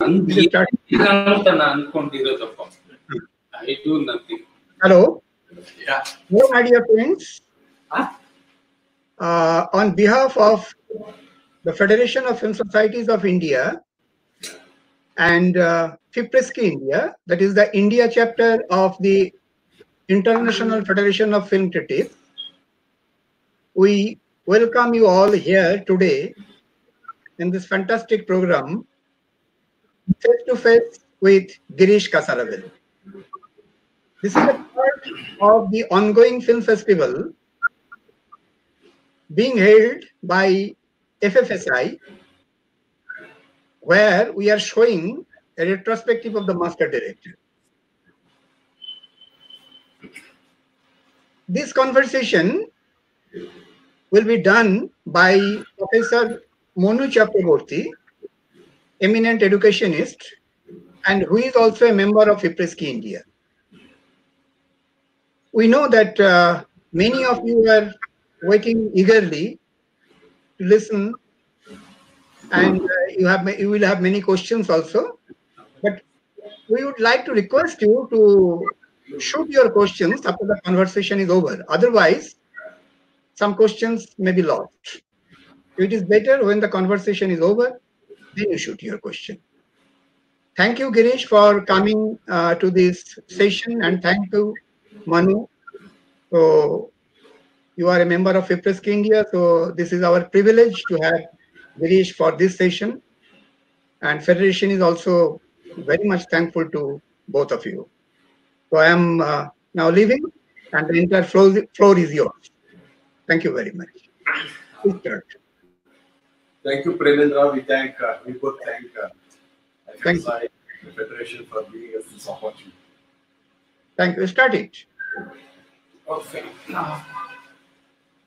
I do nothing. Hello. Yeah. Hello, my dear friends. On behalf of the Federation of Film Societies of India and Fipresci-India, that is the India chapter of the International Federation of Film Critics, we welcome you all here today in this fantastic program, Face to Face with Girish Kasaravelli. This is a part of the ongoing film festival being held by FFSI, where we are showing a retrospective of the master director. This conversation will be done by Professor Manu Chakravarthy, eminent educationist, and who is also a member of Fipresci-India. We know that many of you are waiting eagerly to listen, and you will have many questions also. But we would like to request you to shoot your questions after the conversation is over. Otherwise, some questions may be lost. It is better when the conversation is over, then you shoot your question. Thank you, Girish, for coming to this session, and thank you, Manu. So you are a member of Fipresci-India, so this is our privilege to have Girish for this session. And Federation is also very much thankful to both of you. So I am now leaving, and the entire floor is yours. Thank you very much. Please start. Thank you, Premendra. We both thank FSI, the Federation, for giving us this opportunity. Thank you. Start it. Okay.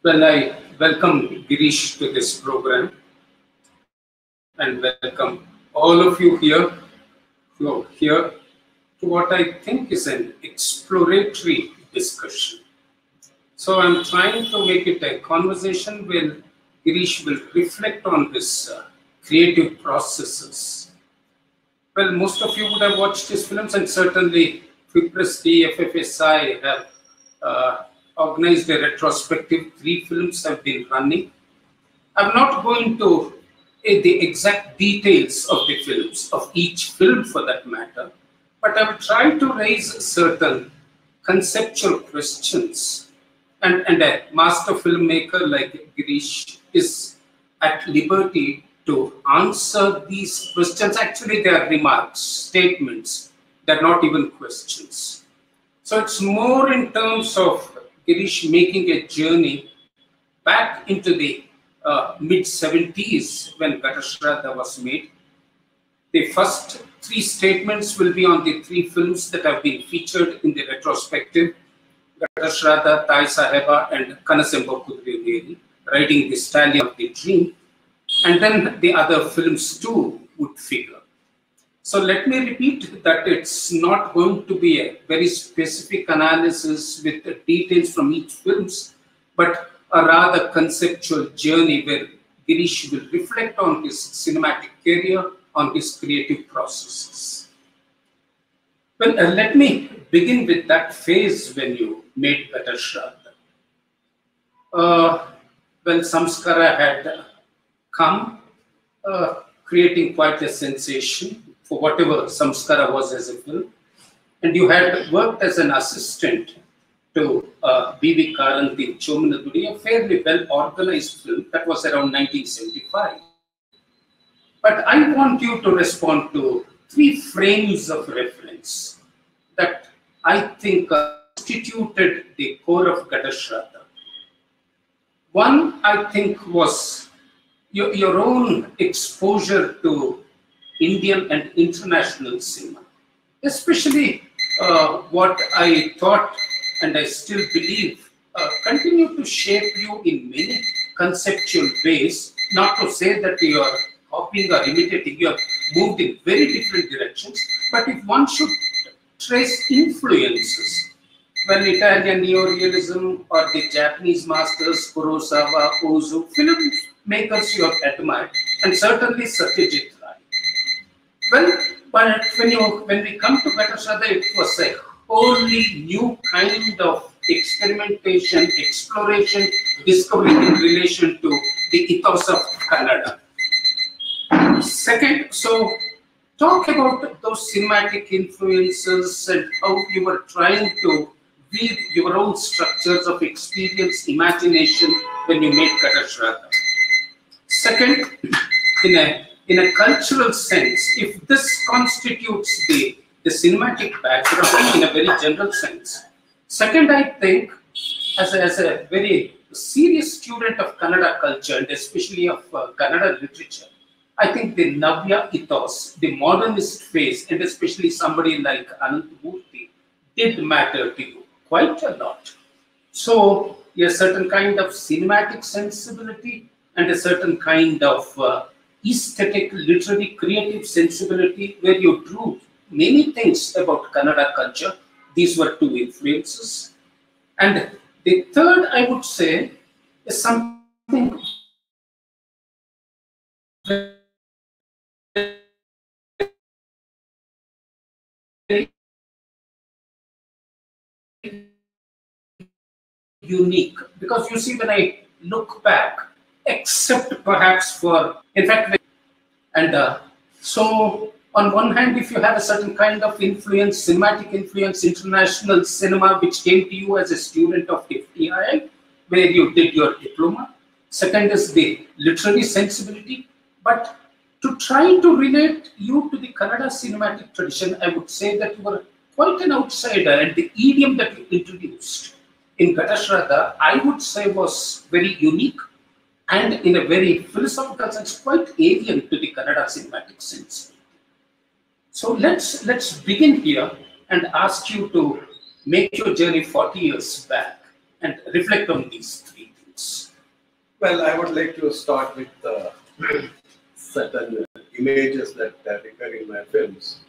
Well, I welcome Girish to this program and welcome all of you here to what I think is an exploratory discussion. So I'm trying to make it a conversation where Girish will reflect on his creative processes. Well, most of you would have watched his films, and certainly Fipresci, FFSI have organized a retrospective. 3 films have been running. I'm not going to the exact details of the films, of each film for that matter, but I will try to raise certain conceptual questions. And a master filmmaker like Girish is at liberty to answer these questions. Actually, they are remarks, statements. They're not even questions. So it's more in terms of Girish making a journey back into the mid-70s when Gatashraddha was made. The first 3 statements will be on the 3 films that have been featured in the retrospective: Gatashraddha, Thai Saheba, and Kanasemba Kudri, riding the stallion of the dream. And then the other films too would figure. So let me repeat that it's not going to be a very specific analysis with the details from each films, but a rather conceptual journey where Girish will reflect on his cinematic career, on his creative processes. Well, let me begin with that phase when you made Gatashraddha. Well, Samskara had come, creating quite a sensation for whatever Samskara was as a film. And you had worked as an assistant to B.V. Karanthi Chomanaduri, a fairly well-organized film that was around 1975. But I want you to respond to 3 frames of reference that I think constituted the core of Gatashraddha. One, I think, was your own exposure to Indian and international cinema, especially what I thought and I still believe continue to shape you in many conceptual ways. Not to say that you are copying or imitating, you have moved in very different directions, but if one should trace influences, well, Italian neorealism or the Japanese masters, Kurosawa, Ozu, filmmakers you have admired, and certainly Satyajit Ray. Well, but when we come to Ghatasadha, it was a wholly new kind of experimentation, exploration, discovery in relation to the ethos of Kannada. Second, so talk about those cinematic influences and how you were trying to weave your own structures of experience, imagination when you made Ghatasadha. Second, in a cultural sense, if this constitutes the cinematic background in a very general sense. Second, I think, as a very serious student of Kannada culture and especially of Kannada literature, I think the Navya ethos, the modernist phase, and especially somebody like Ananthamurthy, did matter to you quite a lot. So, a certain kind of cinematic sensibility and a certain kind of aesthetic, literary, creative sensibility where you drew many things about Kannada culture. These were two influences. And the third, I would say, is something very unique. Because you see, when I look back, except perhaps for, in fact, and so on one hand, if you have a certain kind of influence, cinematic influence, international cinema, which came to you as a student of FTI, where you did your diploma. Second is the literary sensibility. But to try to relate you to the Kannada cinematic tradition, I would say that you were quite an outsider, and the idiom that you introduced in Ghatasadha, I would say, was very unique and in a very philosophical sense, quite alien to the Kannada cinematic sense. So let's begin here and ask you to make your journey 40 years back and reflect on these three things. Well, I would like to start with certain images that recur in my films.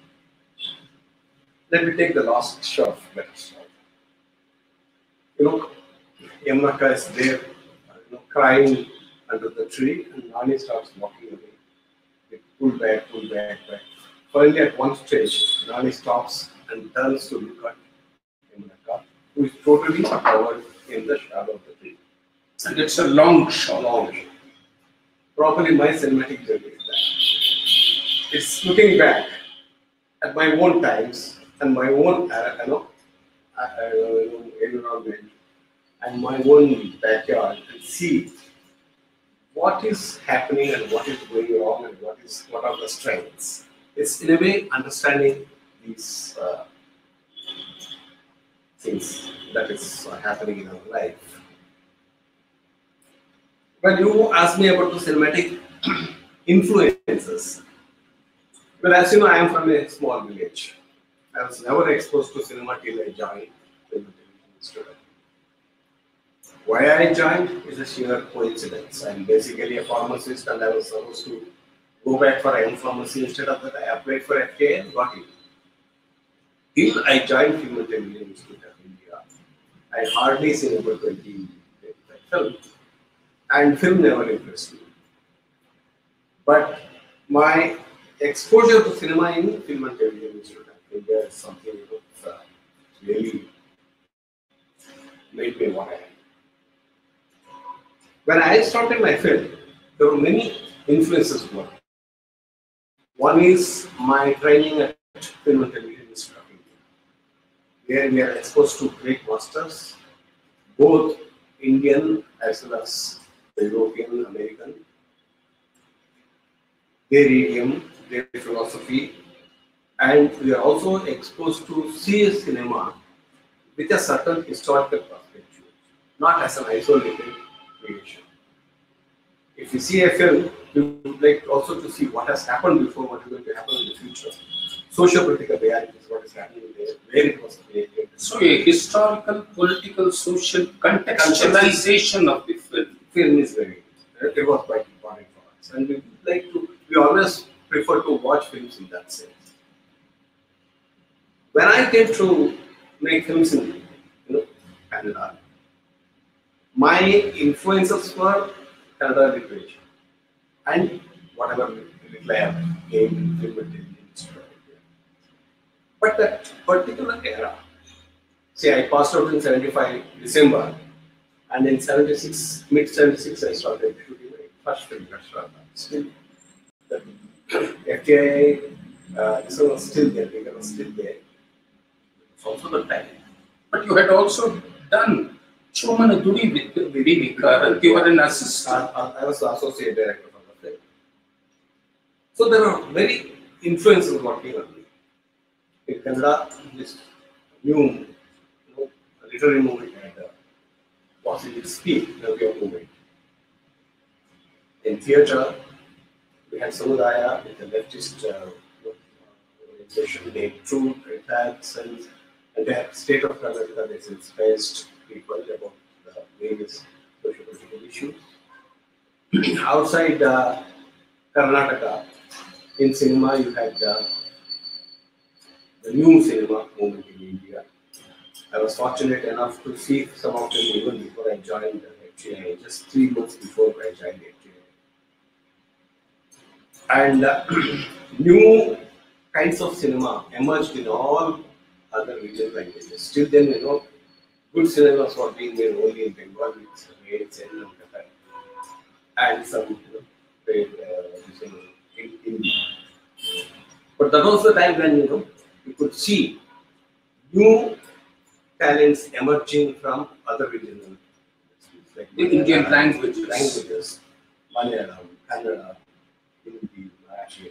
Let me take the last shot of Ghatasadha. Yamaka is there, crying under the tree, and Nani starts walking away. They pull back. Finally, at one stage, Nani stops and turns to look at Yamaka, who is totally covered in the shadow of the tree. And it's a long shot. Probably my cinematic journey is that. It's looking back at my own times and my own environment and my own backyard and see what is happening and what is going wrong and what are the strengths. It's in a way understanding these things that is happening in our life. When you asked me about the cinematic influences, well, as you know, I am from a small village. I was never exposed to cinema till I joined the Institute. Why I joined is a sheer coincidence. I'm basically a pharmacist and I was supposed to go back for M pharmacy. Instead of that, I applied for FK and got it. Till I joined Film and Television Institute of India, I hardly seen about 20 films. And film never impressed me. But my exposure to cinema in Film and Television Institute of India is something that really made me what I am. When I started my film, there were many influences. One is my training at Film and Television Institute of India, where we are exposed to great masters, both Indian as well as the European, American, their idiom, their philosophy, and we are also exposed to serious cinema with a certain historical perspective, not as an isolated creation. If you see a film, you would like also to see what has happened before, what is going to happen in the future. Socio-political realities, what is happening there, where it was created. So a historical, political, social contextualization of the film. Film is very, it was quite important for us. And we always prefer to watch films in that sense. When I came to make films in Kannada, my influences were Kannada literature and whatever little I have gained in film and television. But that particular era, say I passed out in 75 December, and in 76, mid 76, I started shooting my first film, still the FTI, this one was still there, it was still there. It's also the time. But you had also done Chomana Dudi with Vivika, and you were an assistant. I was the associate director for the film. So there are very influences working on me. In Kannada, this new literary movement had possibly speed, the way of movement. In theatre, we had Samudaya with the leftist organization, they truth, attacks, and the state of Karnataka that inspires people about the various social political issues. Outside Karnataka, in cinema, you had the new cinema movement in India. I was fortunate enough to see some of them even before I joined HEI, just 3 months before I joined HEI. And new kinds of cinema emerged in all other regional languages. Still then, good cinemas were being made only in Bengal, and some in India. But that was the time when you could see new talents emerging from other regional like in Indian languages. Malayalam, Kannada, Hindi, Marathi.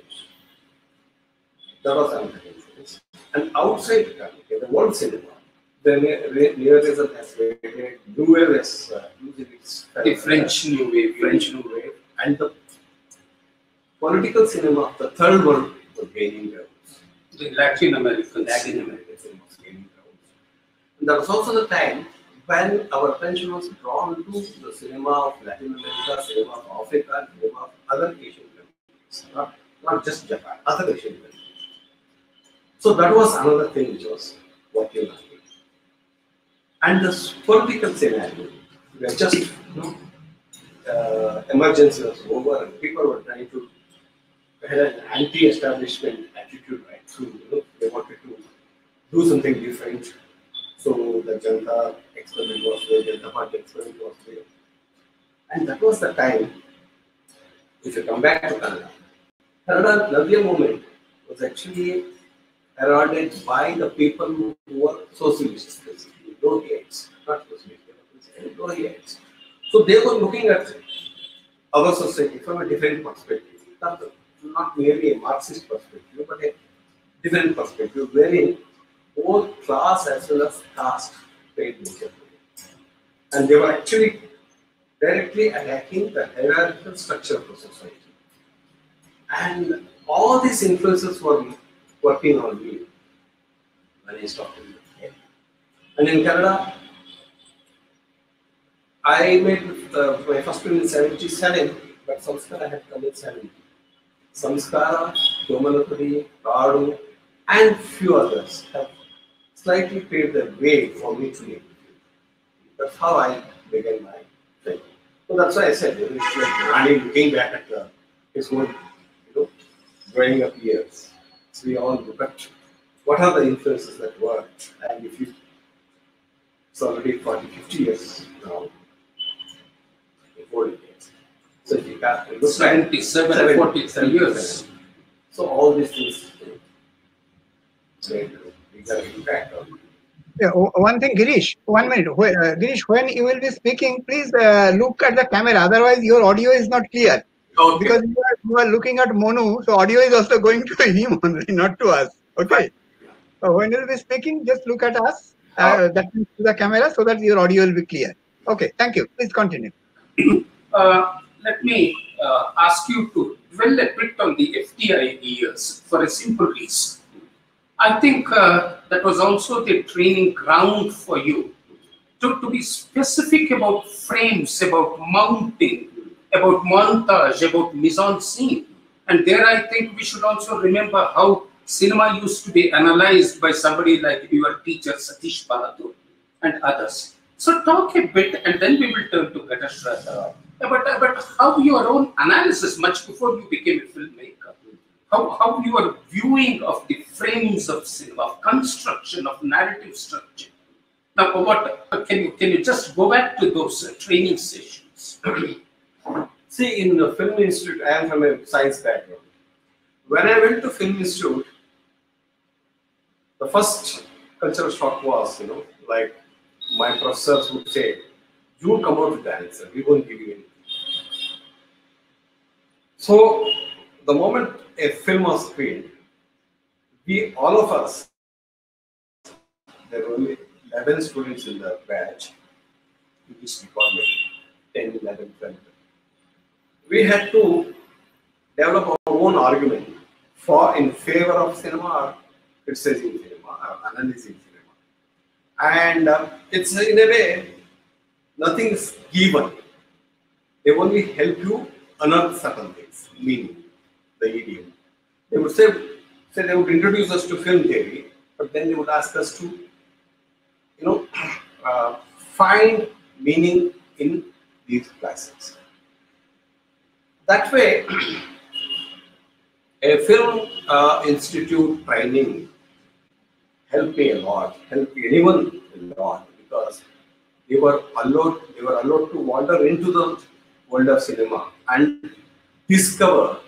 That was another influence. And outside the world cinema, the neorealism has created new wave as using its the French New Wave, and the political cinema of the third world was gaining ground. The Latin American cinema was gaining ground. And that was also the time when our attention was drawn to the cinema of Latin America, cinema of Africa, cinema of other Asian countries, not just Japan, other Asian countries. So that was another thing which was working on me. And the political scenario, we were just, emergency was over and people were trying to had an anti-establishment attitude, right? So, they wanted to do something different. So the Janata experiment was there, Janata Party experiment was there. And that was the time, if you come back to Kannada, Kannada Navya movement was actually heralded by the people who were socialists, basically, Lohiites, not socialists, Lohiites. So they were looking at our society from a different perspective, not merely a Marxist perspective, but a different perspective, wherein both class as well as caste played major role. And they were actually directly attacking the hierarchical structure of the society. And all these influences were working on me when I started. And in Canada, I made my first film in 77, but Samskara had come in 70. Samskara, Domanapudi, Radu, and few others have slightly paved the way for me to make the film. That's how I began my film. So that's why I said, looking back at his whole, growing up years, so we all look at what are the influences that worked, and if you, it's already 40, 50 years now, 40 years. So if you can look 77, 43 years. So all these things made a bigger impact on me. Yeah, one thing, Girish, 1 minute. Girish, when you will be speaking, please look at the camera. Otherwise, your audio is not clear. Okay. Because you are looking at Manu, so audio is also going to him only, not to us. Okay. So when you will be speaking, just look at us, that means to the camera, so that your audio will be clear. Okay. Thank you. Please continue. Let me ask you to dwell a bit on the FTI years for a simple reason. I think that was also the training ground for you to be specific about frames, about mounting, about montage, about mise-en-scene. And there I think we should also remember how cinema used to be analyzed by somebody like your teacher Satish Bahadur and others. So talk a bit and then we will turn to Gatashraddha. But how your own analysis, much before you became a filmmaker, how your viewing of the frames of cinema, of construction, of narrative structure. Now, what can you just go back to those training sessions? See, in the Film Institute, I am from a science background. When I went to Film Institute, the first cultural shock was, like my professors would say, you come out with the answer, we won't give you anything. So, the moment a film was screened, all of us, there were only 11 students in the batch, in this department, 10, 11, 12. We had to develop our own argument in favor of cinema or criticizing cinema or analyzing cinema. And it's in a way, nothing is given. They only help you unearth certain things, meaning the idiom. They would say they would introduce us to film theory, but then they would ask us to, find meaning in these classes. That way, a film institute training helped me a lot, helped anyone a lot, because they were allowed to wander into the world of cinema and discover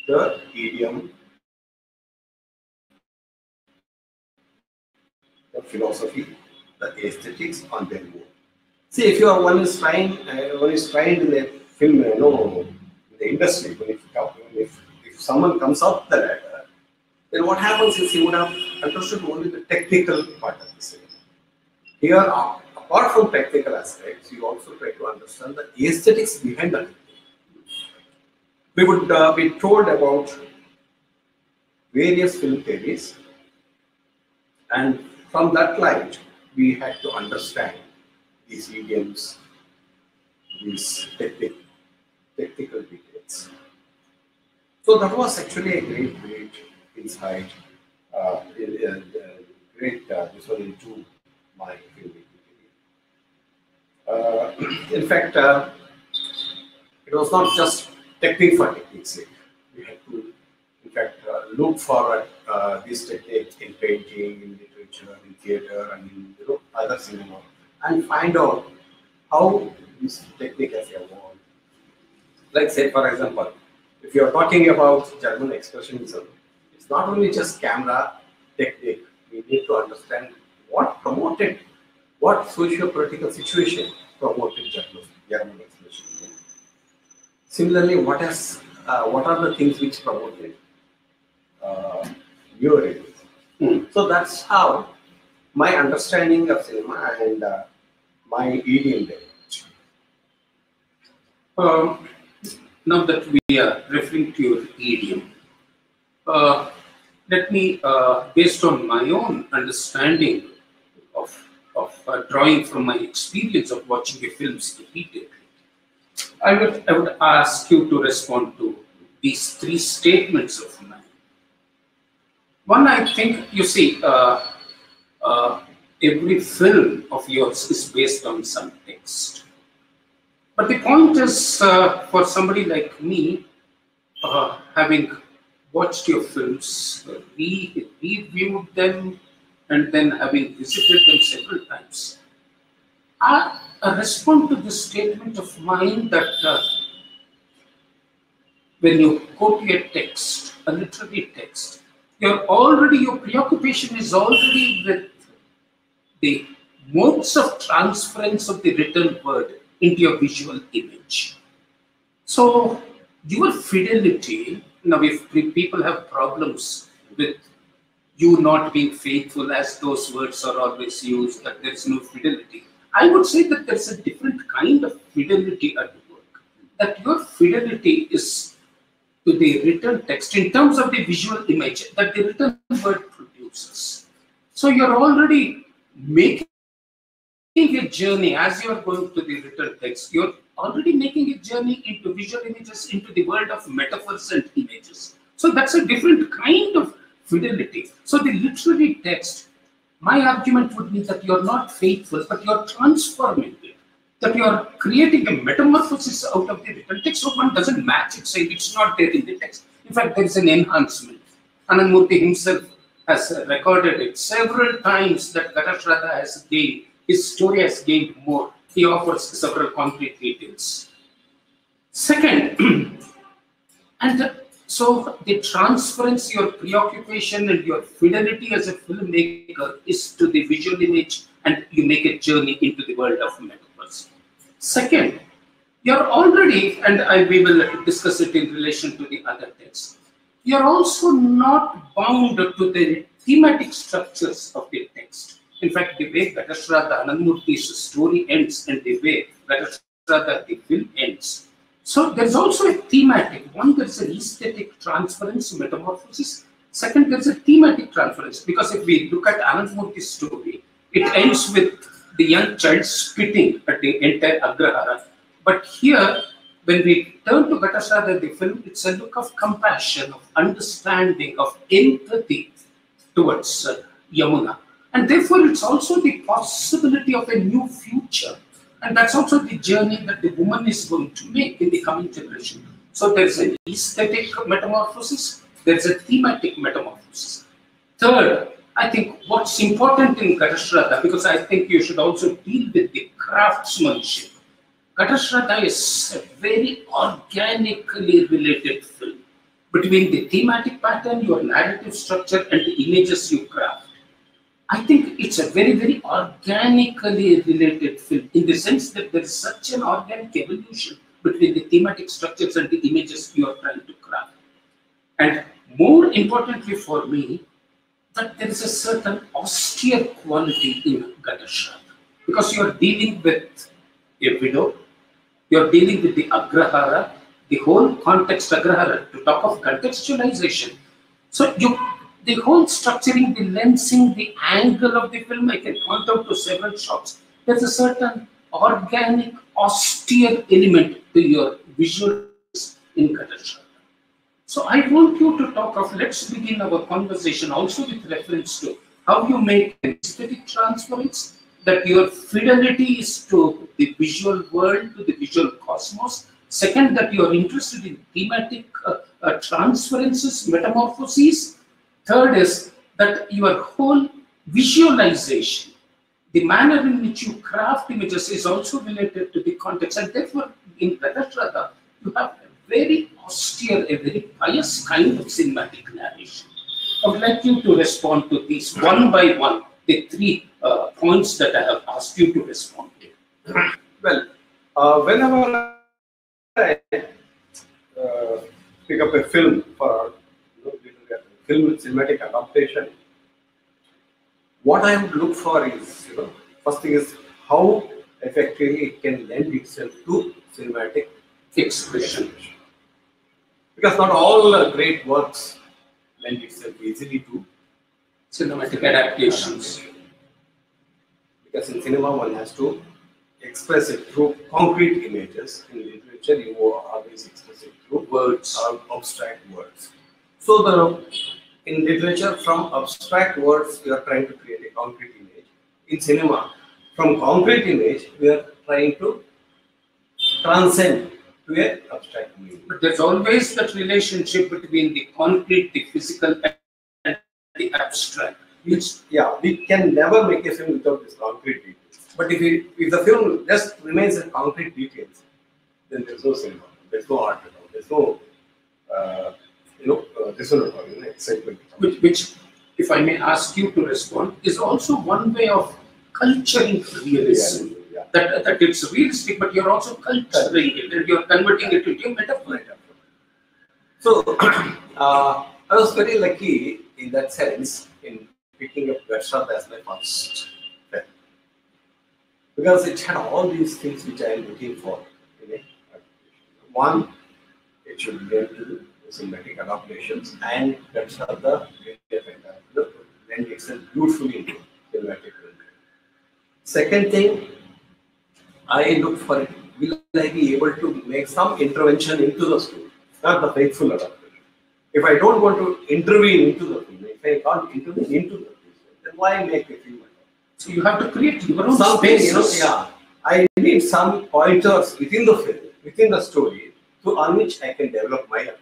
the idiom, the philosophy, the aesthetics on their own. See, if one is trained in the film, in the industry, if someone comes up the ladder, then what happens is he would have understood only the technical part of the cinema. Here, apart from technical aspects, you also try to understand the aesthetics behind that. We would be told about various film theories, and from that light, we had to understand these idioms, these technical details. So that was actually a great insight, this was into my filmmaking career. In fact, it was not just technique for technique's sake. We had to, in fact, look for this technique in painting, in literature, in theatre, and in other cinema, and find out how this technique has evolved. Like, say, for example, if you are talking about German expressionism, it's not only just camera technique. We need to understand what socio-political situation promoted German expressionism. Similarly, what are the things which promoted neorealism? So that's how my understanding of cinema and my idiom developed. Now that we are referring to your idiom, let me, based on my own understanding of drawing from my experience of watching the films repeatedly, I would ask you to respond to these three statements of mine. One, I think, you see, every film of yours is based on some text. But the point is, for somebody like me, having watched your films, reviewed them, and then having visited them several times, I respond to this statement of mine that when you quote a text, a literary text, your preoccupation is already with the modes of transference of the written word into your visual image. So your fidelity, now if people have problems with you not being faithful, as those words are always used, that there is no fidelity, I would say that there's a different kind of fidelity at work. That your fidelity is to the written text in terms of the visual image that the written word produces. So you're already making a journey as you're going to the written text. You're already making a journey into visual images, into the world of metaphors and images. So that's a different kind of fidelity. So the literary text, my argument would be that you're not faithful, but you're transforming it. That you're creating a metamorphosis out of the written text. So one doesn't match it, saying it's not there in the text. In fact, there is an enhancement. Anandmurthy himself has recorded it several times that Gatashraddha has gained, his story has gained more. He offers several concrete details. Second, and so the transference, your preoccupation and your fidelity as a filmmaker is to the visual image, and you make a journey into the world of metaverse. Second, you're already, and we will discuss it in relation to the other texts, you're also not bound to the thematic structures of the text. In fact, the way Gatashraddha Anandmurthy's story ends and the way Gatashraddha the film ends. So there's also a thematic. One, there's an aesthetic transference, metamorphosis. Second, there's a thematic transference. Because if we look at Anandmurthy's story, it ends with the young child spitting at the entire Agrahara. But here, when we turn to Gatashraddha the film, it's a look of compassion, of understanding, of empathy towards Yamuna. And therefore, it's also the possibility of a new future. And that's also the journey that the woman is going to make in the coming generation. So there's an aesthetic metamorphosis, there's a thematic metamorphosis. Third, I think what's important in Gatashraddha, because I think you should also deal with the craftsmanship. Gatashraddha is a very organically related film between the thematic pattern, your narrative structure, and the images you craft. I think it's a very, very organically related film in the sense that there is such an organic evolution between the thematic structures and the images you are trying to craft. And more importantly for me, that there is a certain austere quality in Gatashraddha, because you are dealing with a widow, you are dealing with the Agrahara, the whole context Agrahara, to talk of contextualization. So the whole structuring, the lensing, the angle of the film, I can point out to several shots. There's a certain organic, austere element to your visuals in Gatashraddha. So I want you to talk of, let's begin our conversation also with reference to how you make an aesthetic transference, that your fidelity is to the visual world, to the visual cosmos. Second, that you are interested in thematic transferences, metamorphoses. Third is that your whole visualization, the manner in which you craft images is also related to the context. And therefore, in Gatashraddha, you have a very austere, a very pious kind of cinematic narration. I would like you to respond to these one by one, the three points that I have asked you to respond to. Well, whenever I pick up a film for film cinematic adaptation, what I would look for is, first thing is how effectively it can lend itself to cinematic expression. Because not all great works lend itself easily to cinematic adaptations. Because in cinema one has to express it through concrete images. In literature you always express it through words or abstract words. So in literature, from abstract words, we are trying to create a concrete image. In cinema, from concrete image, we are trying to transcend to an abstract image. But there's always that relationship between the concrete, the physical, and the abstract. We can never make a film without this concrete details. But if the film just remains in concrete details, then there's no cinema, there's no art at all, there's no excitement. Which, if I may ask you to respond, is also one way of culturing realism. Yeah. That it's realistic, but you're also culturing it, and you're converting it into a metaphor. So, I was very lucky in that sense in picking up Gatashraddha as my first film, because it had all these things which I am looking for. One, it should be able to do cinematic adaptations, and Gatashraddha lend itself beautifully into cinematic film. Second thing, I look for it, will I be able to make some intervention into the story, not the faithful adaptation. If I don't want to intervene into the film, if I can't intervene into the film, then why make a film? So you have to create your own something, spaces. I need some pointers within the film, within the story, on which I can develop my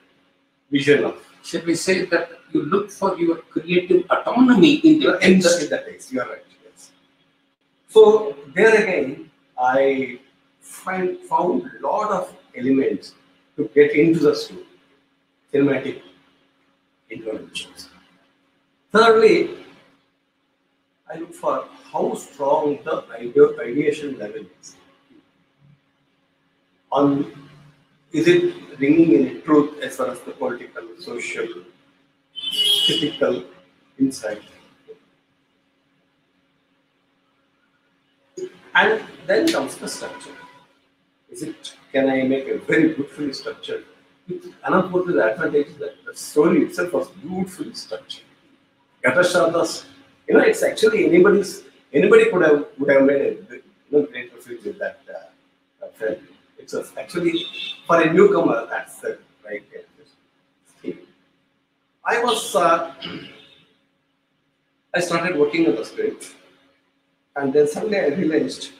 vision of shall we say that you look for your creative autonomy in the in text? the text. You are right. Yes. So there again, I found a lot of elements to get into the story, cinematic interventions. Thirdly, I look for how strong the ideation level is. Is it ringing in truth as far as the political, social, ethical insight? And then comes the structure. Can I make a very beautifully structured? Another the advantage is that the story itself was beautifully structured. Gatashadas, it's actually anybody would have made a great film with that film. It's actually for a newcomer, that's the right thing. I started working on the script, and then suddenly I realized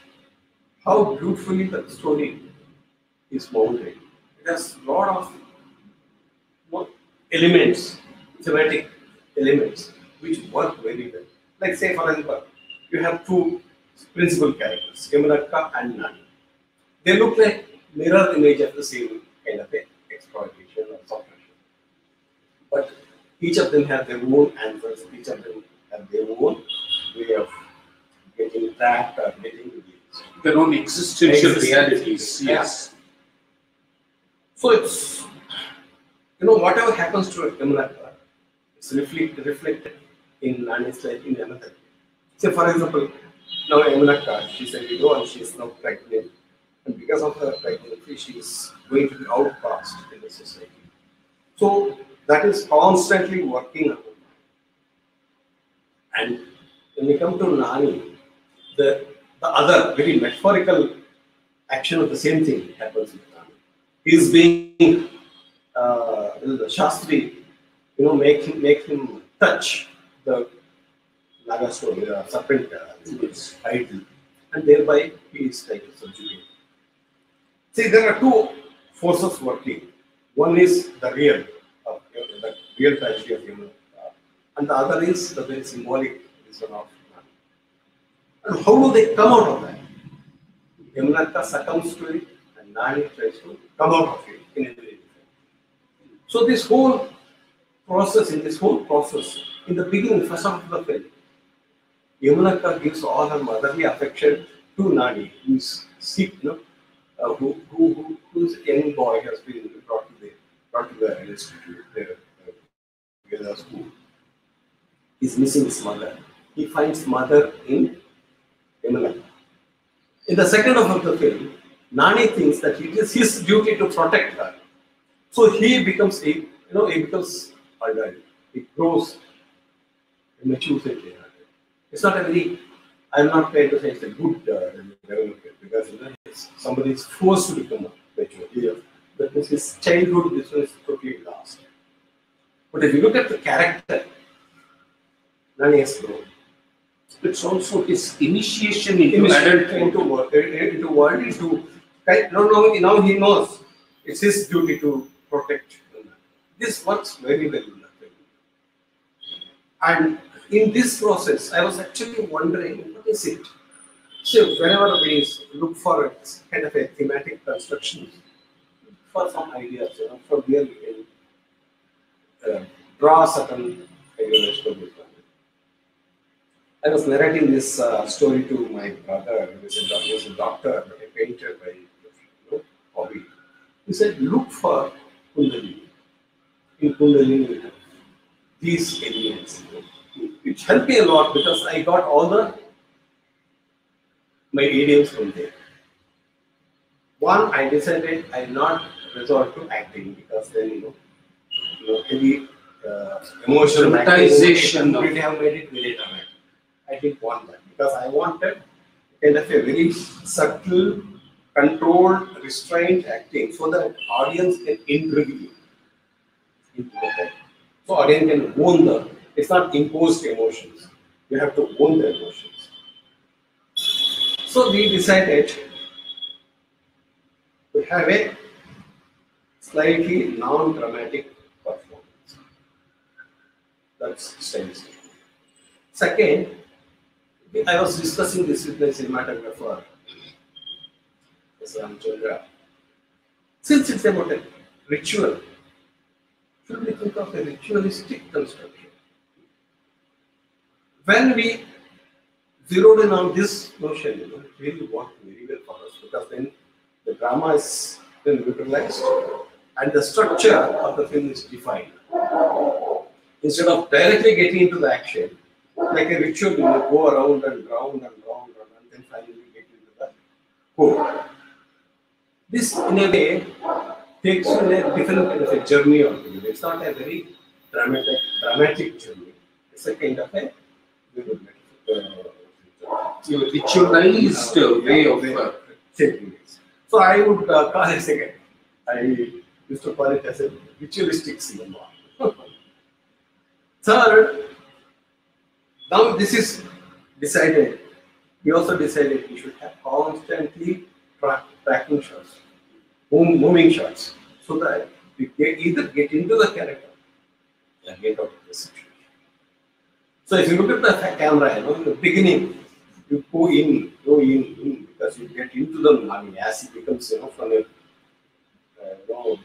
how beautifully the story is mounted. It has a lot of elements, thematic elements, which work very well. Like say for example, you have two principal characters, Yamunaka and Nani. They look like mirror image of the same kind of exploitation or suppression. But each of them have their own answers, each of them have their own way of getting trapped or getting engaged. Their own existential realities. Yes. So it's, whatever happens to Yamunaka, it's reflected in Nani's life in another. Say for example, now Yamunaka, she's a widow and she is now pregnant. And because of her pregnancy, she is going to be outcast in the society. So that is constantly working on her. And when we come to Nani, the other very metaphorical action of the same thing happens with Nani. He is being the Shastri, make him touch the Naga stone, the serpent idol, and thereby he is trying to subjugate. See, there are two forces working. One is the real tragedy of human, and the other is the very symbolic reason of man. And how do they come out of that? Yamunaka succumbs to it, and Nani tries to come out of it in a very different. So this whole process, in the beginning, first half of the film, Yamunaka gives all her motherly affection to Nani, who is sick, who's a young boy has been brought to the institute, the school. He's missing his mother. He finds mother in Yamunaka. In the second half of the film, Nani thinks that it is his duty to protect her. So he becomes he becomes adult. He grows, he matures into adult. It's not a very, I'm not trying to say it's a good development because somebody is forced to become mature. But his childhood is totally lost. But if you look at the character, Nani has grown. It's also his initiation into adulthood. Now he knows it's his duty to protect. This works very well in the film. And in this process, I was actually wondering, what is it? So whenever we look for a kind of a thematic construction, for some ideas, for where we can draw certain ideas from it. I was narrating this story to my brother, who was a doctor, a painter by hobby. He said, look for Kundalini. In Kundalini, we have these elements. It helped me a lot because I got all my idioms from there. One, I decided I will not resort to acting because then heavy emotional dramatization would have made it very dramatic. I didn't want that because I wanted kind of a very subtle, controlled, restrained acting so that audience can intrigue into that. So audience can own it's not imposed emotions. You have to own the emotions. So we decided to have a slightly non-dramatic performance. That's stylistic. Second, I was discussing this with my cinematographer, Chandra. Since it's about a ritual, should we think of a ritualistic construction? When we zeroed in on this notion, it really worked very well for us, because then the drama is then visualized and the structure of the film is defined. Instead of directly getting into the action, like a ritual, you go around and round and round and then finally get into the core. This, in a way, takes you in a different kind of a journey altogether. It's not a very dramatic journey. It's a kind of a ritualized way of taking this. So I would call it again. I used to call it as a ritualistic cinema. Third, now this is decided. We also decided we should have constantly tracking shots, moving shots, so that we either get into the character or get out of the situation. So if you look at the camera, in the beginning, you go in, because you get into the money as it becomes, from a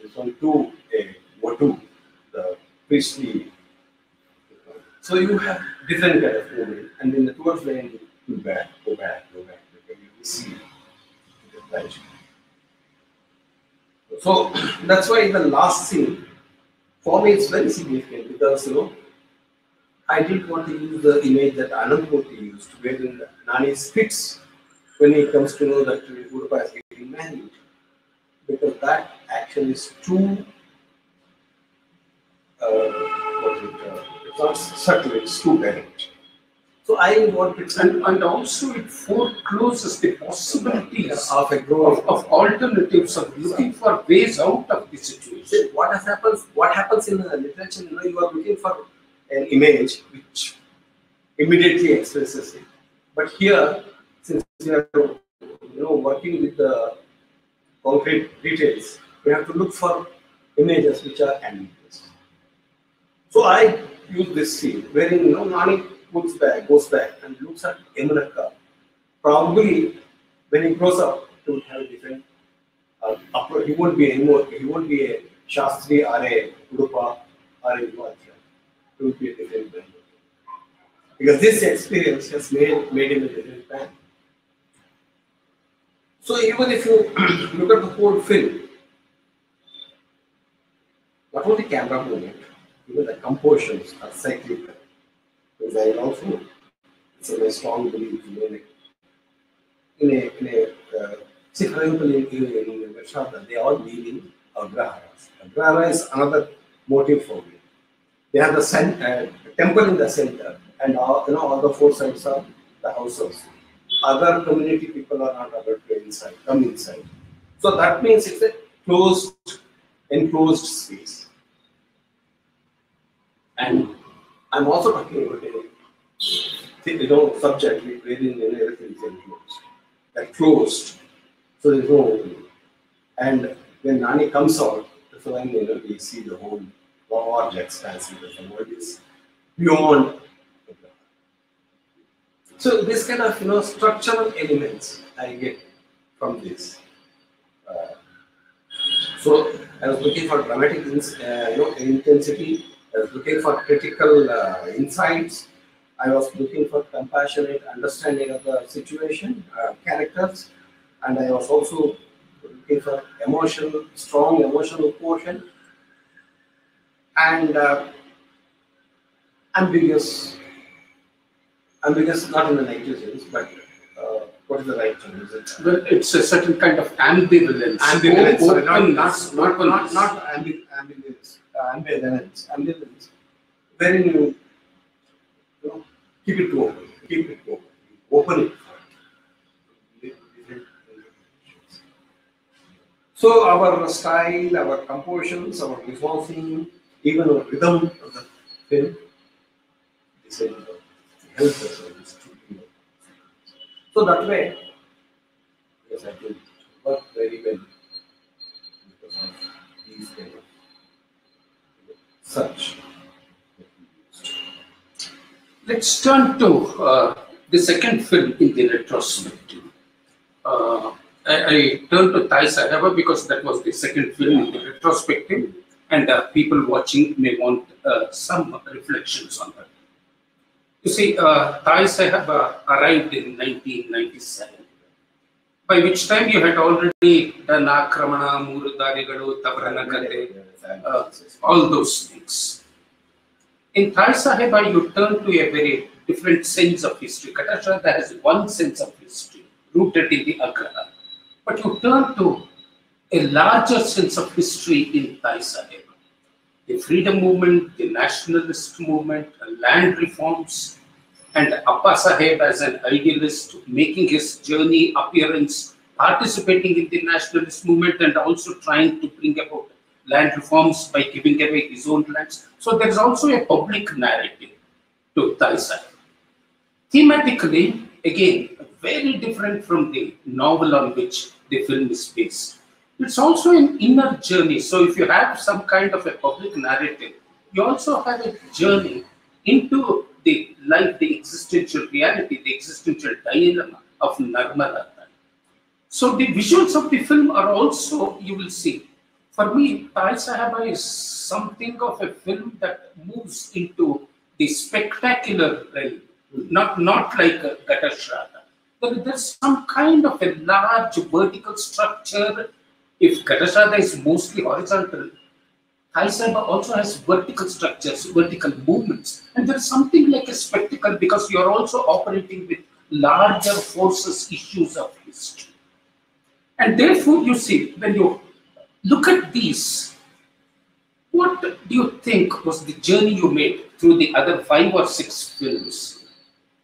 this one to a Watu, the priestly. So you have different kind of movement, and then towards the end, you go back, because you see the flash. So that's why the last scene, for me, it's very significant, because I didn't want to use the image that Anandmurthy used, wherein Nani spits when he comes to know that Udupa is getting married, because that action is too it's not subtle, it's too direct. So I want it, and also it forecloses the possibilities of a growth of alternatives, of looking for ways out of the situation. See, what happens in the literature, you are looking for an image which immediately expresses it. But here, since we are working with the concrete details, we have to look for images which are ambiguous. So I use this scene wherein Nani goes back and looks at Yamunaka. Probably when he grows up, he will have a different approach. He won't be anymore. He won't be a Shastri or a Udupa or a Vajra. He will be a different man. Because this experience has made him a different man. So even if you look at the whole film, not only camera movement, even the compositions are cyclical. Because I also, it's a very strong belief see, for example, in Vishwada, they all live in Agraharas. Agrahara is another motive for me. They have the temple in the center, and all the four sides are the houses. Other community people are not allowed to come inside. So that means it's a enclosed space. And I'm also talking about a subject wherein everything is enclosed. They're closed. So there's no opening. And when Nani comes out, that's when we see the whole large expanse because the world is beyond. So this kind of structural elements I get from this. So I was looking for dramatic intensity. I was looking for critical insights. I was looking for compassionate understanding of the situation, characters, and I was also looking for strong emotional quotient, and ambiguous, not in the negative sense, but what is the right term? Is it? Well, it's a certain kind of ambivalence. Ambivalence, not ambivalence. Ambivalence. Wherein you keep it open it. So our style, our compositions, our mise-en-scene, even our rhythm of the film, helps us in this. So that way, yes, I think work very well because of these kind of search that we used. Let's turn to the second film in the retrospective. I turned to Thai Sahaba because that was the second film in the retrospective, and people watching may want some reflections on that. You see, Thai Sahaba arrived in 1997, by which time you had already done Akramana, Murudarigalu, Tavrana Kate, all those things. In Thai Sahaba, you turn to a very different sense of history. Katashada has one sense of history, rooted in the Agrara. But you turn to a larger sense of history in Thai Sahaba. The freedom movement, the nationalist movement, land reforms, and Appa Saheb as an idealist, making his journey appearance, participating in the nationalist movement, and also trying to bring about land reforms by giving away his own lands. So there is also a public narrative to Thai Sahib. Thematically, again, very different from the novel on which the film is based. It's also an inner journey. So if you have some kind of a public narrative, you also have a journey into the life, the existential reality, the existential dilemma of Narmada. So the visuals of the film are also, you will see, for me, Thai Sahaba is something of a film that moves into the spectacular realm, not like Gatashraddha. There's some kind of a large vertical structure. If Gatashraddha is mostly horizontal, Thai Sahaba also has vertical structures, vertical movements. And there's something like a spectacle because you're also operating with larger forces, issues of history. And therefore, you see, when you look at these, what do you think was the journey you made through the other 5 or 6 films?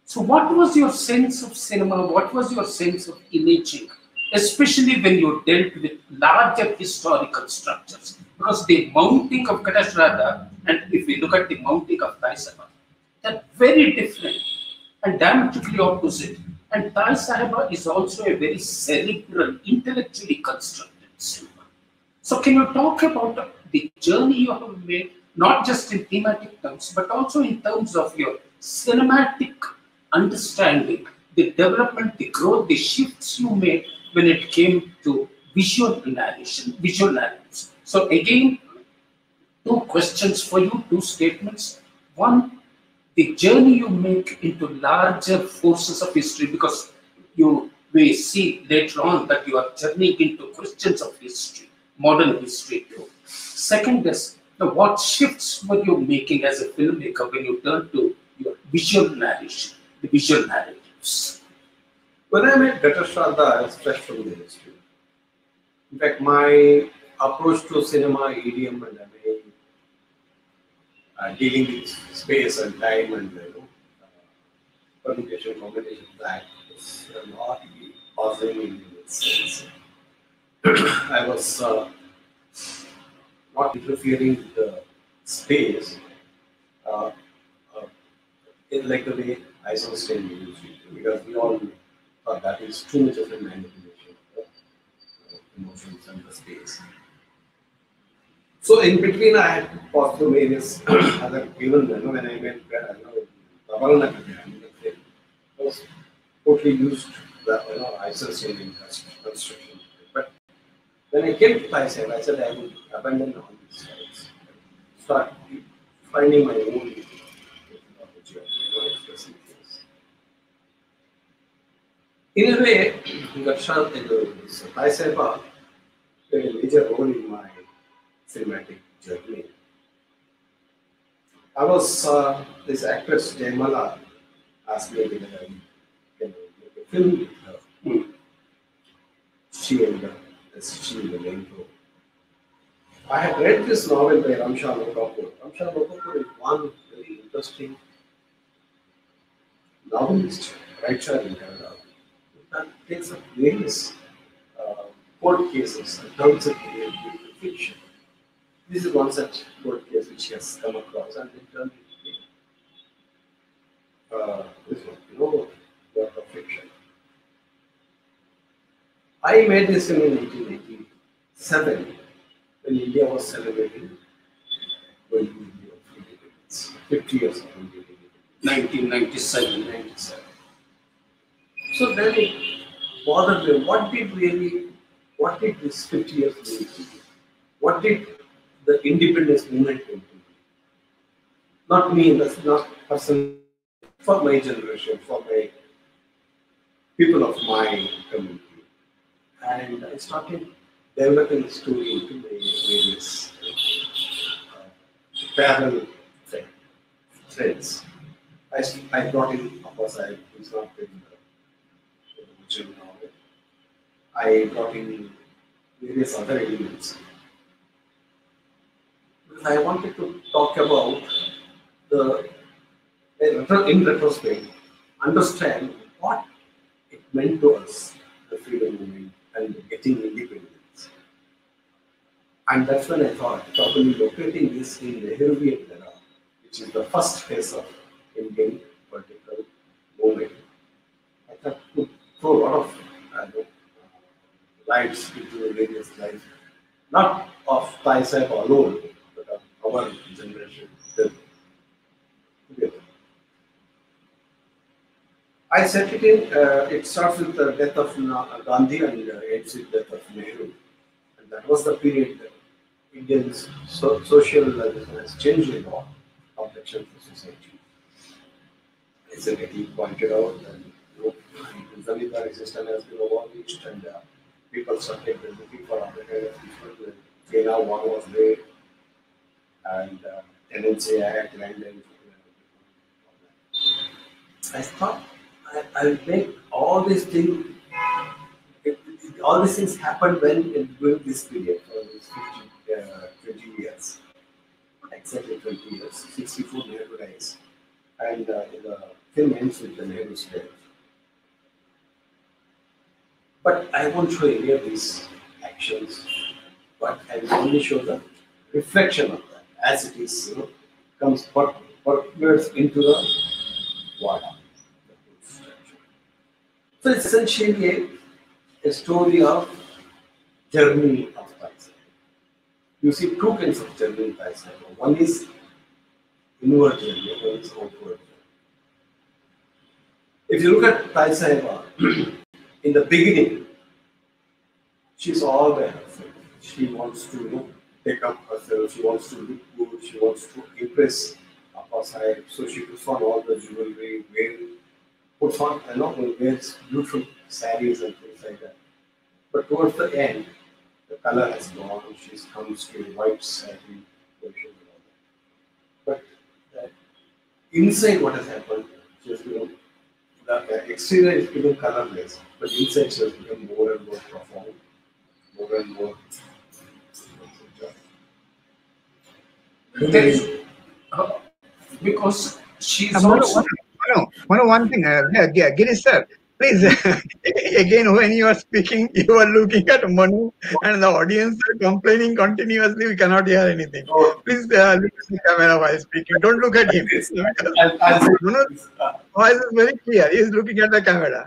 So what was your sense of cinema? What was your sense of imaging? Especially when you dealt with larger historical structures. Because the mounting of Gatashraddha, and if we look at the mounting of Thai Sahaba, they're very different and diametrically opposite. And Thai Sahaba is also a very cerebral, intellectually constructed cinema. So can you talk about the journey you have made, not just in thematic terms, but also in terms of your cinematic understanding, the development, the growth, the shifts you made when it came to visual narration, visual narratives. So again, 2 questions for you, 2 statements. One, the journey you make into larger forces of history, because you may see later on that you are journeying into questions of history, modern history too. Second is, what shifts were you making as a filmmaker when you turn to your visual narration, the visual narratives? When I made Gatashraddha, I was fresh from the history. In fact, my approach to cinema, idiom, and dealing with space and time and permutation, combination, that was not puzzling in its sense. I was not interfering with the space in like the way Eisenstein used it, because we all thought that is too much of a manipulation of emotions and the space. So in between, I had to pass through various other, even when I went Tavarana Kate, I was totally used the Eisenstein construction. But when I came to Thai Sahaba, I said I would abandon all these styles, start finding my own methodology of expressing things. In a way, Thai Sahaba played a major role in my cinematic journey. I was, this actress Jaimala asked me whether I can make a film with her. She and the main role. I had read this novel by Ramsha Lokapur. Ramsha Lokapur is one very interesting novelist, writer in Canada, that takes up various court cases and turns it into fiction. This is one such court case which he has come across and then turned it into this one, work of fiction. I made this film in 1987 when India was celebrating 50 years of independence. 1997. 97. So then it bothered me. What did this 50 years mean to me? What did the independence movement mean to me? Not me, that's not personal, for my generation, for my people of my community. And I started developing the story into my various parallel threads. I brought in, of course, I was not in the original novel. I brought in various other elements. Because I wanted to talk about in retrospect, understand what it meant to us, the freedom movement and getting independence. And that's when I thought, probably locating this in Nehruvian era, which is the first phase of Indian political movement, I thought could throw a lot of lights into the various lives, not of Thai Sahib alone, but of our generation together. I set it in, it starts with the death of Gandhi and ends with the death of Nehru. And that was the period that Indians' social has changed in law, complexion for society. As he pointed out, that the military system has been abolished and people started looking for other kind of people. China one was there, and Tenancy Act, land and I thought I'll make all these things. All these things happened during this period, for these 20 years, exactly 20 years, 64 Nehru dies, and the film ends with the Nehru's death. But I won't show any of these actions, but I will only show the reflection of that as it is, comes percolates into the water. So it's essentially a story of journey of Thai Sahib. You see two kinds of journey in Thai Sahib. One is inward journey, one is outward journey. If you look at Thai Sahib, in the beginning, she's all by herself. She wants to take up herself, she wants to look good, she wants to impress Appa Sahib. So she puts on all the jewelry, puts on, wears beautiful sarees and things like that. But towards the end, the color has gone, she comes to a white saree version and all that. But inside what has happened, she has become, the exterior is become colorless, but inside she has become more and more profound, more and more. Because she's one thing, Girish sir, please, again, when you are speaking, you are looking at Manu and the audience are complaining continuously, we cannot hear anything. Please look at the camera while speaking, don't look at him. Manu's voice is very clear, he is looking at the camera.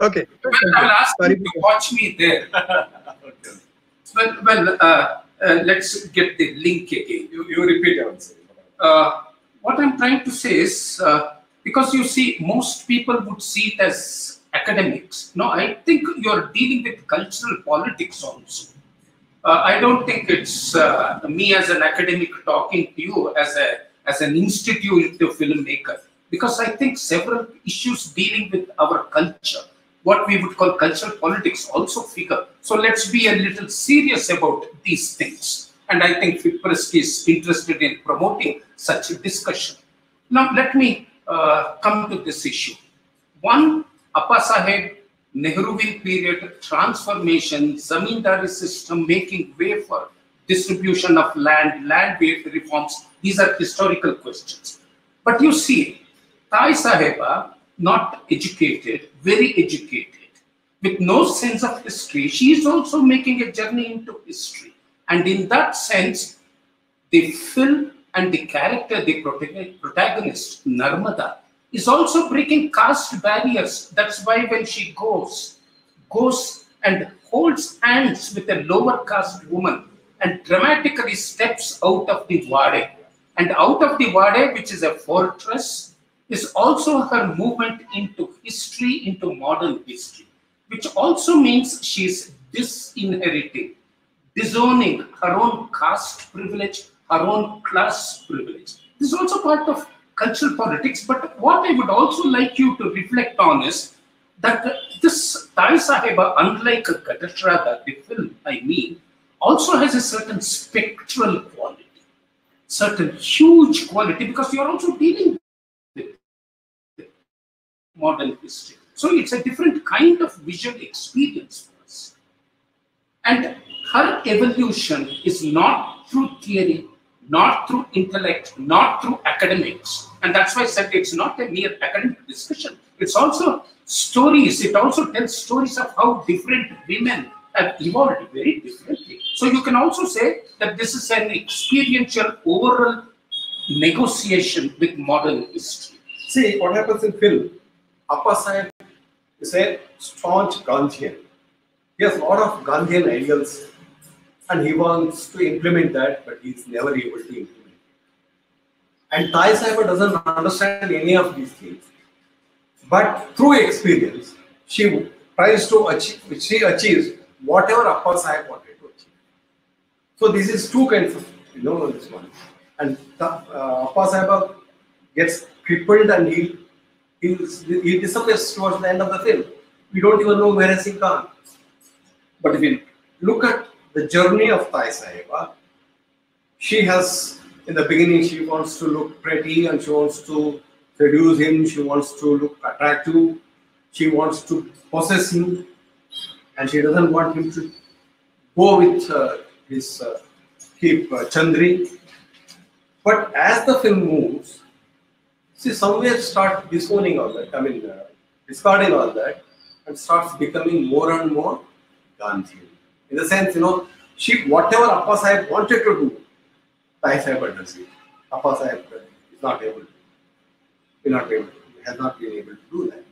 Okay. I'll ask you to watch me there. Let's get the link again. You repeat your answer. What I'm trying to say is, because you see, most people would see it as academics. No, I think you're dealing with cultural politics also. I don't think it's me as an academic talking to you as an institutional filmmaker, because I think several issues dealing with our culture, what we would call cultural politics, also figure. So let's be a little serious about these things. And I think Fipresci is interested in promoting such a discussion. Now, let me come to this issue. One, Appa Sahib, Nehruvian period, transformation, zamindari system, making way for distribution of land reforms. These are historical questions. But you see, Thai Sahiba, not educated, very educated, with no sense of history, she is also making a journey into history. And in that sense, the film and the character, the protagonist, Narmada, is also breaking caste barriers. That's why when she goes and holds hands with a lower caste woman and dramatically steps out of the Wade. And out of the Wade, which is a fortress, is also her movement into history, into modern history, which also means she's disinheriting, disowning her own caste privilege, her own class privilege. This is also part of cultural politics, but what I would also like you to reflect on is that this Tai Saheba, unlike Gadashraga, the film, I mean, also has a certain spectral quality, certain huge quality, because you are also dealing with modern history. So it's a different kind of visual experience for us. And her evolution is not through theory, not through intellect, not through academics. And that's why I said it's not a mere academic discussion. It's also stories. It also tells stories of how different women have evolved very differently. So you can also say that this is an experiential overall negotiation with modern history. See, what happens in film, Appa Saheb is a staunch Gandhian. He has a lot of Gandhian ideals and he wants to implement that, but he's never able to implement it. And Tai Saheba doesn't understand any of these things. But through experience, she tries to achieve, she achieves whatever Appa Saheb wanted to achieve. So this is two kinds of, this one. And Appa Saheba gets crippled and he disappears towards the end of the film. We don't even know where has he gone. But if you look at the journey of Tai Saheba, she has, in the beginning, she wants to look pretty and she wants to seduce him, she wants to look attractive, she wants to possess him, and she doesn't want him to go with his Chandri. But as the film moves, she somewhere starts disowning all that, discarding all that, and starts becoming more and more Gandhian. In the sense, she, whatever Appa Saheb wanted to do, Tai Saheba does it. Appa Saheb is not able to. Has not been able to do that.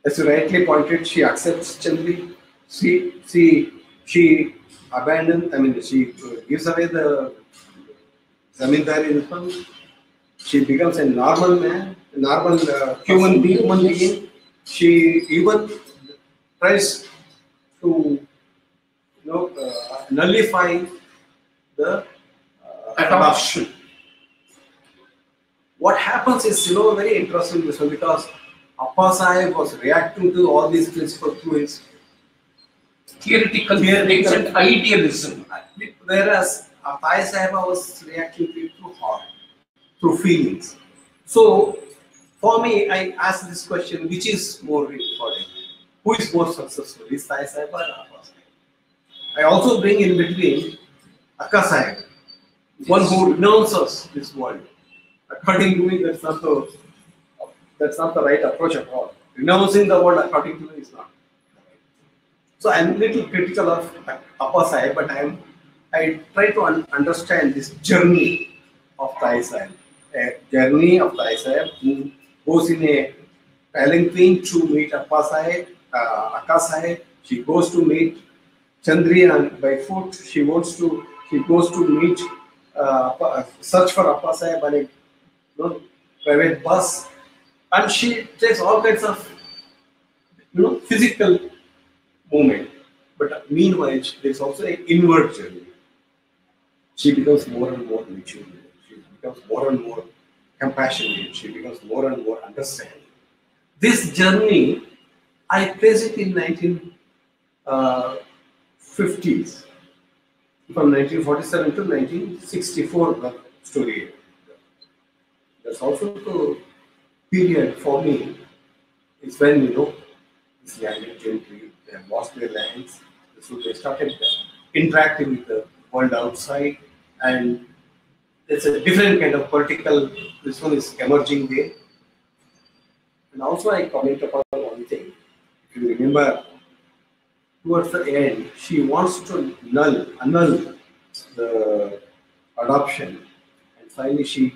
As you rightly pointed, she accepts Chandri. She abandons, she gives away the zamindari in film. She becomes a normal man, a normal human being. She even tries to nullify the adoption. What happens is, very interesting this one, because Appa Saheb was reacting to all these principles through his theoretical things and idealism. Whereas Tai Saheba was reacting to it through heart, through feelings. So, for me, I ask this question, which is more important? Who is more successful? Is Tai Saheba or Appa Saheb? I also bring in between Akka Saheb, one who renounces this world. According to me, that's not the right approach at all. Renouncing the world, according to me, is not. So I'm a little critical of Appa Saheb, but I try to understand this journey of Tai Saheb. A journey of Tai Saheb who goes in a palanquin to meet Appa Saheb, Akka Saheb. She goes to meet Chandri and by foot. She goes to meet, search for Appa Saheb on a private bus, and she takes all kinds of physical movement. But meanwhile, there is also an inward journey. She becomes more and more mature. She becomes more and more compassionate. She becomes more and more understanding. This journey, I place it in 1950s, from 1947 to 1964. The story. That's also the period for me. It's when this landed gentry, they have lost their lands, so they started interacting with the world outside, and it's a different kind of political. This one is emerging there. And also, I comment upon one thing. If you remember, towards the end, she wants to annul the adoption, and finally she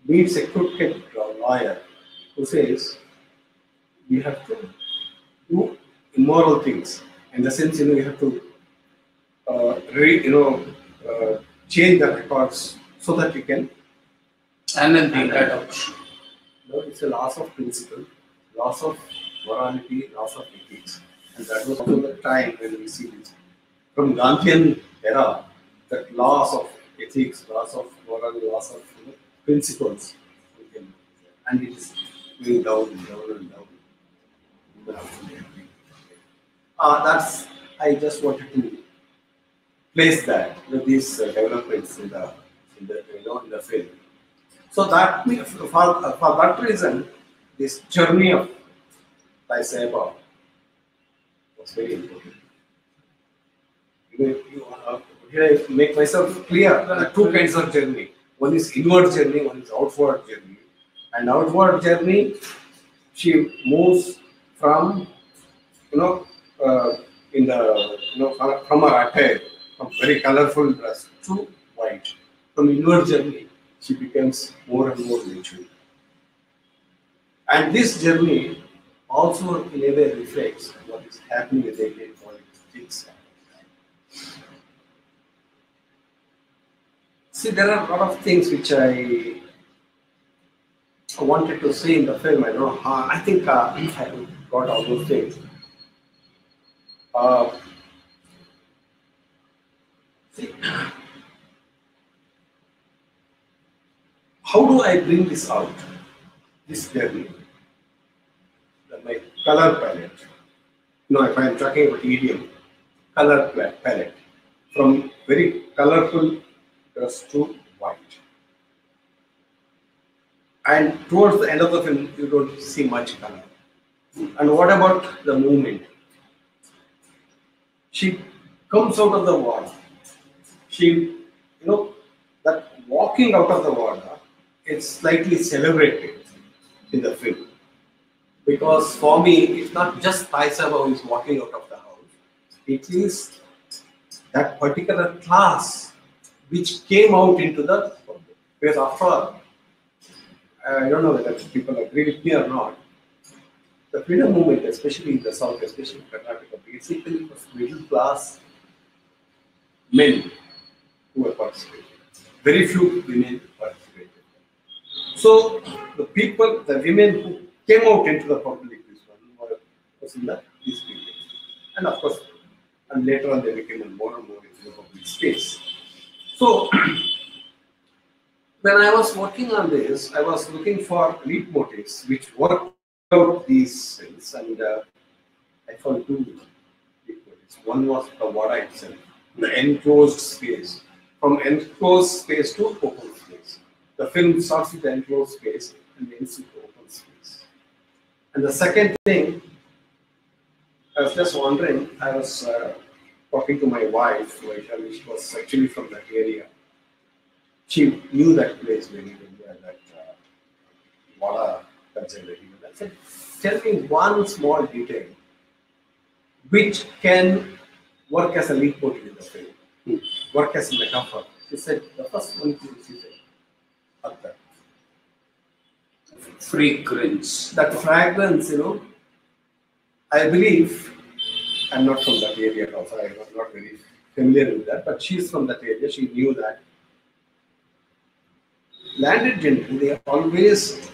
meets a crooked lawyer who says we have to do immoral things. In the sense, you have to change the records so that you can annul the adoption. No, it's a loss of principle, loss of morality, loss of ethics. And that was also the time when we see this. From Gandhian era, that loss of ethics, loss of morality, loss of principles, and it is going down and down and down. That's, I just wanted to place that with these developments in the in the film. So that for that reason, this journey of Sai Seba was very important. Did I make myself clear? There are two kinds of journey. One is inward journey, one is outward journey. And outward journey, she moves from in the from her attire, from very colorful dress to white. From inward journey, she becomes more and more mature. And this journey also in a way reflects what is happening in the Indian politics. See, there are a lot of things which I wanted to say in the film. I don't know how. I think I got all those things. See, how do I bring this out? This journey, my color palette. If I am talking about idiom, color palette, from very colorful dress to white. And towards the end of the film, you don't see much color. And what about the movement? She comes out of the water. She, that walking out of the water, it's slightly celebrated in the film. Because for me, it's not just Sai Seba who is walking out of the house. It is that particular class which came out into the public. Because after all, I don't know whether people agree with me or not, the freedom movement, especially in the South, especially in Karnataka, basically was middle class men who were participating. Very few women participated. So the people, the women who came out into the public, this one was in this period. And of course, and later on they became more and more into the public space. So when I was working on this, I was looking for leitmotifs which worked out these things, and I found two leitmotifs. One was the water itself, the enclosed space. From enclosed space to open space. The film starts with the enclosed space and ends with the open space. And the second thing, I was just wondering, I was talking to my wife, which was actually from that area. She knew that place very well, that water conservation. I said, tell me one small detail which can work as a leitmotif in the film, work as a metaphor. She said, the first one she said, Atta. Fragrance. That fragrance, I believe, I'm not from that area also, I was not very familiar with that, but she's from that area, she knew that. Landed gentry, they always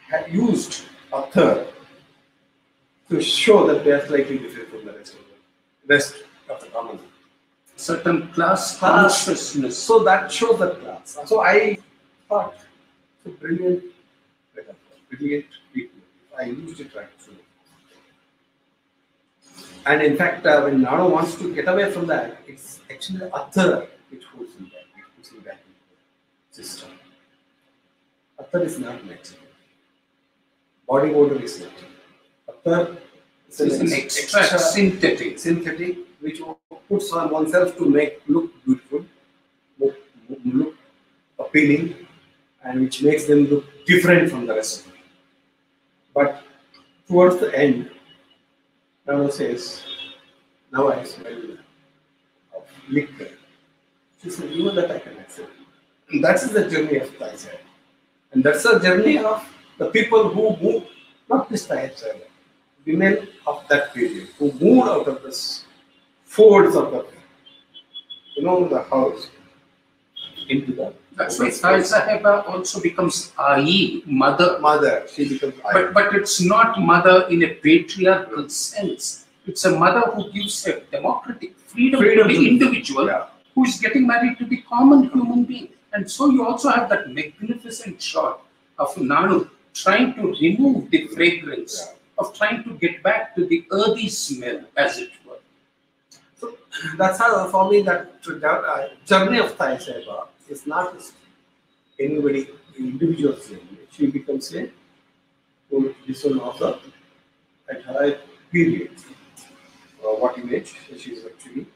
had used attar to show that they are slightly different from the rest of the common. Certain class consciousness. So that shows the class. So I thought, it's a brilliant metaphor, brilliant treatment. I used it right. And in fact, when Nano wants to get away from that, it's actually the attar which holds him back. It puts him back into the system. Attar is not natural. Body odor is natural. Attar is an extra synthetic, which puts on oneself to look beautiful, look appealing, and which makes them look different from the rest of them. But towards the end, Nano says, now I smell of liquor. She said, even that I can accept. And that's the journey of Sai Seba. And that's the journey of the people who moved, not this Sai Seba, women of that period, who moved out of this folds of the, the house into the That's why Sai Saheba also becomes Ai, mother. Mother, she becomes I. But it's not mother in a patriarchal sense. It's a mother who gives a democratic freedom to the individual who is getting married to the common human being. And so you also have that magnificent shot of Nanu trying to remove the fragrance, of trying to get back to the earthy smell, as it were. So that's how, for me, that journey of Sai Saheba is not just anybody, individual's journey. She becomes a this one of the entire period. What image she is actually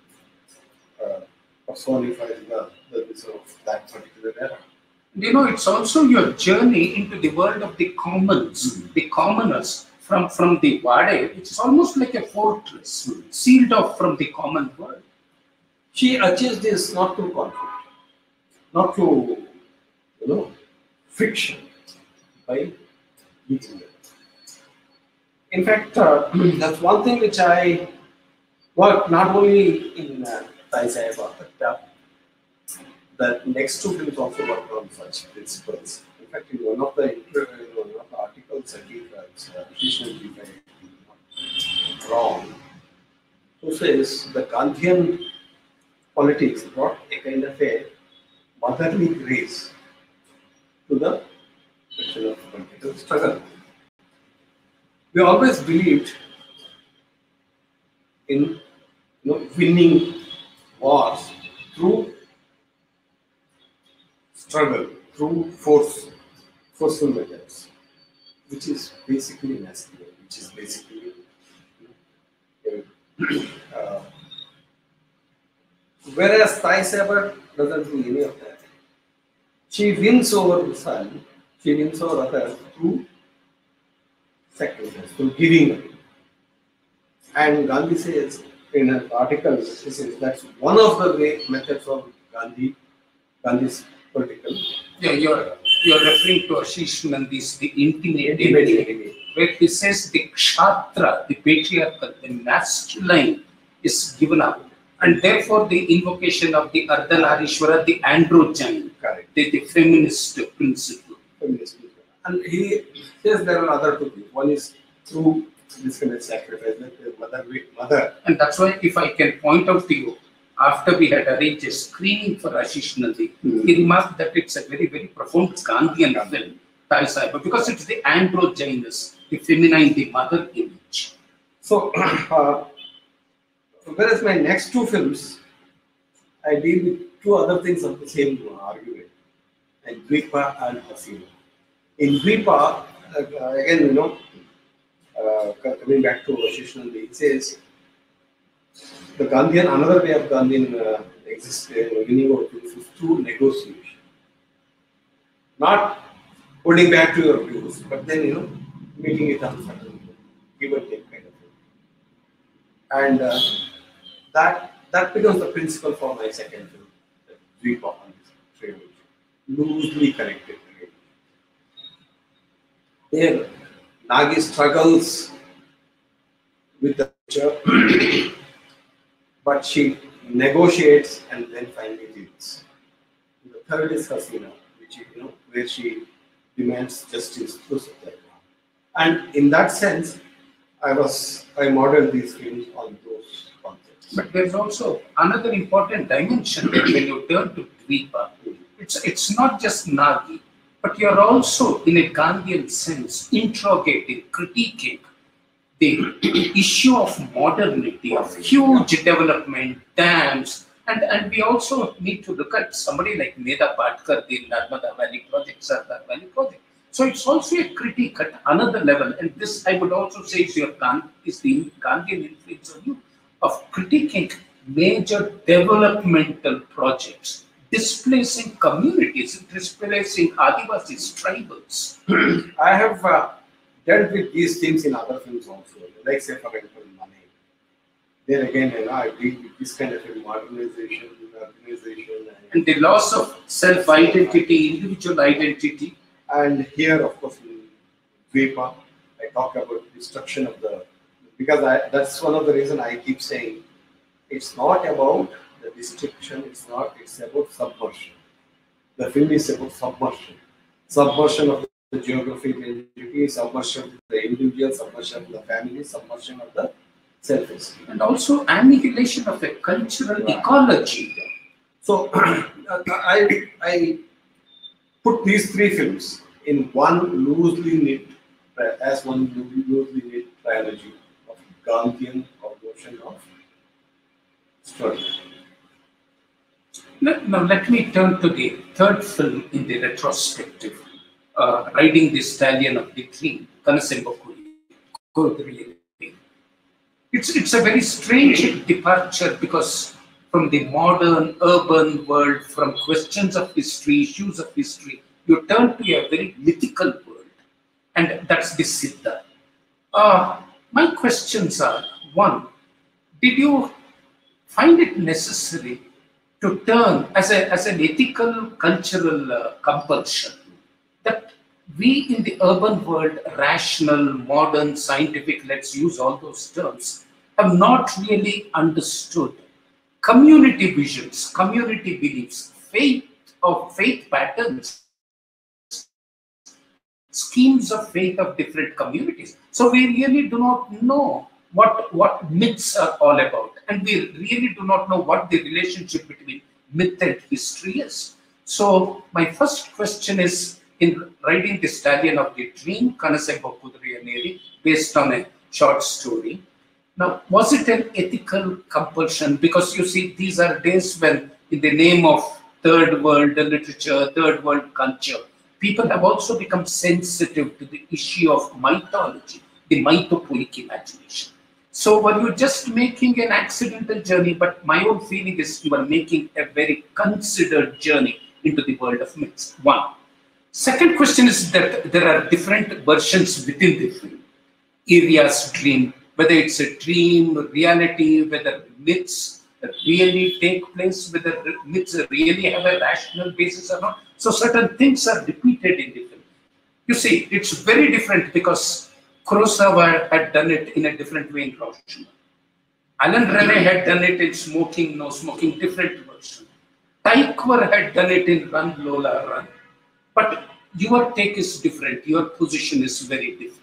personifies the vision of that particular era. You know, it's also your journey into the world of the commons, the commoners, from the Wade, which is almost like a fortress, sealed off from the common world. She achieves this not through conflict, not through, friction, by using it. In fact, that's one thing which I work not only in Sai Saheba, but the next two films also work on such principles. In fact, in one of the articles, I think it's additionally not wrong, who says the Gandhian politics brought a kind of a motherly grace to the question of political struggle. We always believed in winning wars through struggle, through forceful methods, which is basically masculine, which is basically whereas Sai Saheba doesn't do any of that. She wins over the son, she wins over others through sacrifice, through giving up. And Gandhi says in her article, she says that's one of the great methods of Gandhi's political. Yeah, you're referring to Ashish Nandi's The Intimate Enemy, where he says the Kshatra, the patriarchal, the masculine is given up. And therefore the invocation of the Ardhanarishwara, the androgyne, the feminist principle. And he says there are other two things. One is through this kind of sacrifice, mother. And that's why, if I can point out to you, after we had arranged a screening for Ashish Nandi, he remarked that it's a very, very profound Gandhian film, Sai Saheba, because it's the androgynous, the feminine, the mother image. So, whereas my next two films, I deal with two other things of the same argument, like Dvipa and Hasina. In Dvipa, again, coming back to Ashish Nandi, it says the Gandhian, another way of Gandhian winning over things is through negotiation. Not holding back to your views, but then, making it uncertain, give and take kind of thing. And that becomes the principle for my second film, the Dvipa on this trilogy, loosely connected. There, Nagi struggles with the future, but she negotiates and then finally wins. The third is Hasina, which where she demands justice through Satyagraha. And in that sense, I modeled these films on those concepts. But there's also another important dimension when you turn to Dvipa. It's not just Nagi, but you're also, in a Gandhian sense, interrogating, critiquing the issue of modernity, of huge development, dams, and we also need to look at somebody like Meda Patkar, the Narmada Valley project, Sardar Valley project. So it's also a critique at another level, and this I would also say is the Gandhian influence on you, of critiquing major developmental projects, displacing communities, displacing Adivasis, tribals. I have dealt with these things in other films also, like say for example, Manu. There again, I deal with this kind of a modernization, organization, and the loss of self-identity, individual identity. And here, of course, in Dvipa, I talk about destruction of because that's one of the reasons I keep saying it's not about the destruction, it's about subversion. The film is about submersion. Submersion of the geography of the entity, submersion of the individual, submersion of the family, submersion of the self-esteem. And also annihilation of a cultural ecology. So I put these three films in one loosely knit trilogy of Gandhian conversion of story. Now let me turn to the third film in the retrospective, Riding the Stallion of the Dream, It's a very strange departure, because from the modern urban world, from questions of history, issues of history, you turn to a very mythical world, and that's the Siddha. My questions are: one, did you find it necessary to turn as an ethical cultural compulsion that we in the urban world, rational, modern, scientific, let's use all those terms, have not really understood community visions, community beliefs, faith patterns, schemes of faith of different communities. So we really do not know what myths are all about, and we really do not know what the relationship between myth and history is. So my first question is, in Riding the Stallion of the Dream, Kanasembo Kudriyaneri, based on a short story. Now, was it an ethical compulsion? Because you see, these are days when, in the name of third world literature, third world culture, people have also become sensitive to the issue of mythology, the mythopoeic imagination. So were you just making an accidental journey? But my own feeling is you are making a very considered journey into the world of myths. One. Second question is that there are different versions within the film. Aria's dream, whether it's a dream, reality, whether myths really take place, whether myths really have a rational basis or not. So certain things are repeated in the film. You see, it's very different because Kurosawa had done it in a different way in Hiroshima. Alan Rene had done it in Smoking, No Smoking, different version. Tykwer had done it in Run Lola Run. But your take is different. Your position is very different.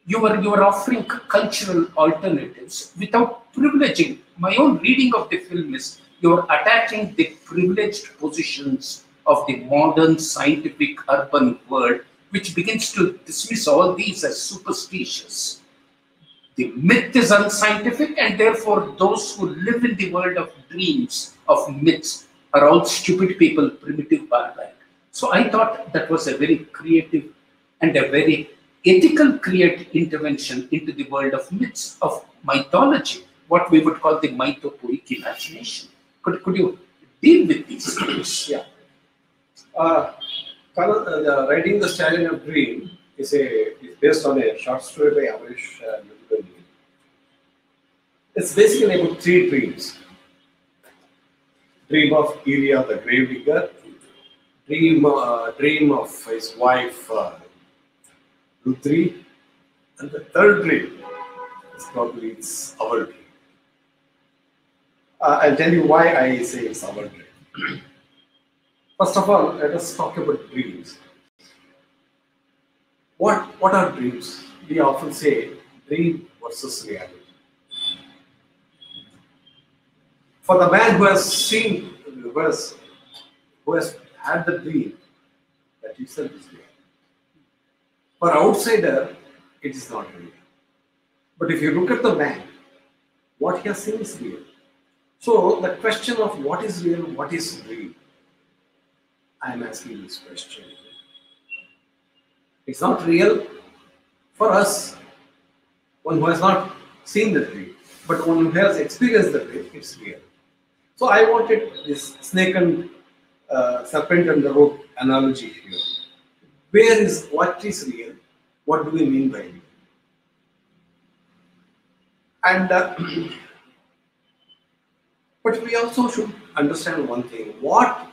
You are offering cultural alternatives without privileging. My own reading of the film is you're attacking the privileged positions of the modern scientific urban world, which begins to dismiss all these as superstitious. The myth is unscientific, and therefore those who live in the world of dreams, of myths, are all stupid people, primitive, barbaric. So I thought that was a very creative and a very ethical intervention into the world of myths, of mythology, what we would call the mythopoeic imagination. Could you deal with these things? Yeah. Riding the Stallion of Dream is based on a short story by Amrish. It's basically about three dreams. Dream of Iria the gravedigger, dream of his wife Rudri, and the third dream is probably it's our dream. I'll tell you why I say it's our dream. First of all, let us talk about dreams. What are dreams? We often say dream versus reality. For the man who has seen, who has had the dream, that itself is real. For outsider, it is not real. But if you look at the man, what he has seen is real. So the question of what is real, what is real, I am asking this question. It's not real for us, one who has not seen the dream, but one who has experienced the dream, it's real. So I wanted this snake and serpent and the rope analogy here. What is real? What do we mean by real? And but we also should understand one thing: what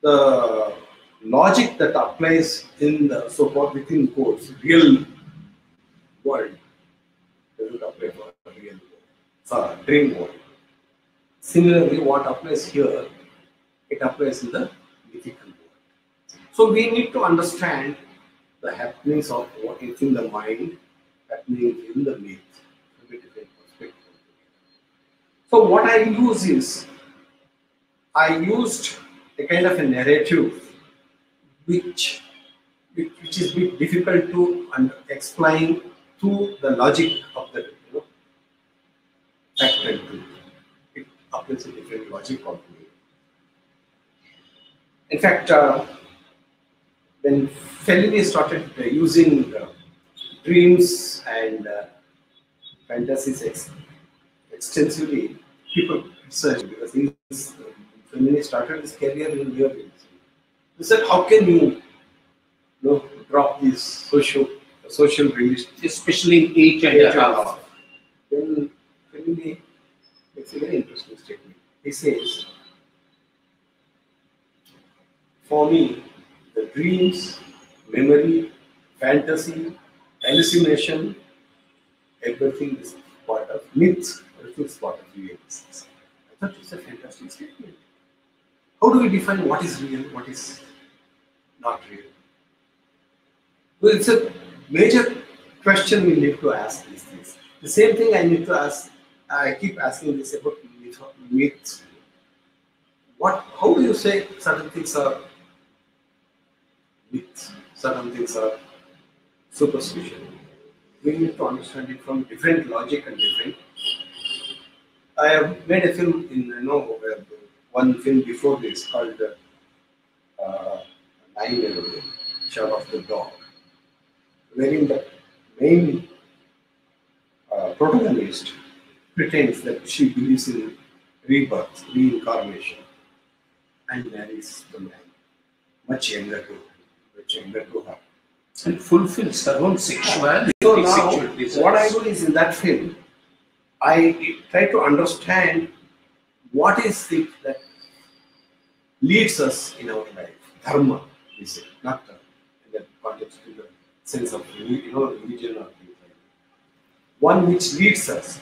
the logic that applies in the so-called within quotes real world doesn't apply for the real world, dream world. Similarly, what applies here, it applies in the mythical world. So we need to understand the happenings of what is in the mind, happening in the myth from a different perspective. So what I use is, I used a kind of a narrative which is a bit difficult to explain through the logic of the fact and truth. It applies a different logic of me. In fact, when Fellini started using dreams and fantasies extensively, people researched because Fellini started his career in New York. He said, "How can you drop these social relations, especially in 8.5?" Then Fellini makes a very interesting statement. He says, "For me, the dreams, memory, fantasy, hallucination, everything is part of myth, everything is part of reality." I thought it's a fantastic statement. How do we define what is real, what is not real? Well, it's a major question we need to ask these things. The same thing I need to ask, I keep asking this about myths. How do you say certain things are myths, certain things are superstition? We need to understand it from different logic and different. I have made a film in one film before this called 9/11, Shot of the Dog, wherein the main protagonist pretends that she believes in rebirth, reincarnation, and marries the man much younger to her. And fulfills her own sexuality. So now, what I do is in that film, I try to understand what is it that leads us in our life. Dharma, we say, not in the context, in the sense of religion or things like that. One which leads us.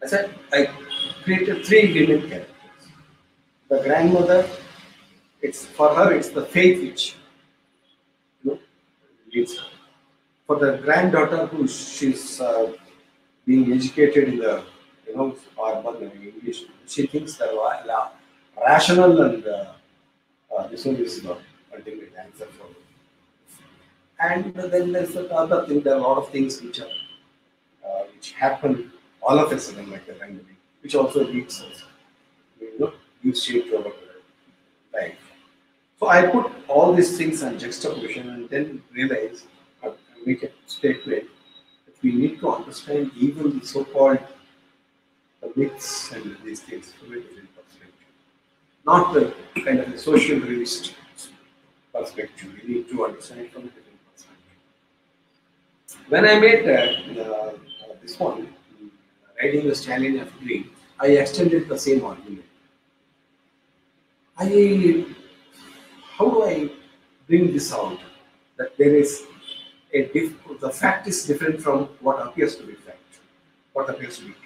I said I created 3 women characters. The grandmother, for her it's the faith which leads her. For the granddaughter, who she's being educated in the urban English, she thinks that rational and this one is the ultimate answer for her. And then there's the other thing. There are a lot of things which happen all of a sudden, like the pandemic, which also leads us, gives shape to our life. So I put all these things on juxtaposition and then realize, make a statement that we need to understand even the so-called myths and these things from a different perspective. Not the kind of a social realist perspective. We need to understand it from a different perspective. When I made this one, Riding the Stallion of Dream, I extended the same argument. How do I bring this out? That there is the fact is different from what appears to be fact, what appears to be truth.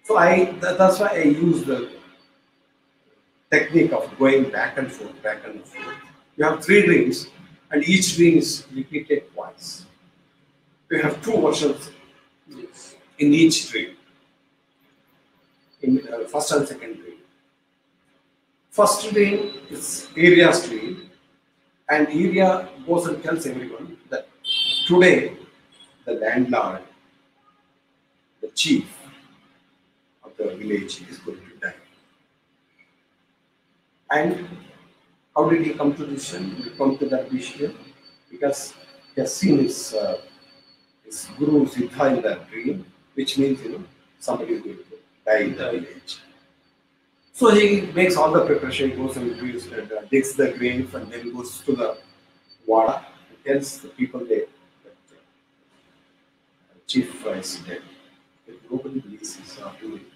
So that's why I use the technique of going back and forth, back and forth. You have 3 dreams, and each dream is repeated twice. You have 2 versions in each dream, in first and second dream. First dream is Aria's dream, and Aria goes and tells everyone that today the landlord, the chief of the village, is going to die. And how did he come to this decision? He come to that decision because he has seen his guru Siddha in that dream, which means somebody is going to die in the village. So he makes all the preparation, goes and digs the grave, and then goes to the wada and tells the people there that the chief is dead. But nobody believes he's not doing it.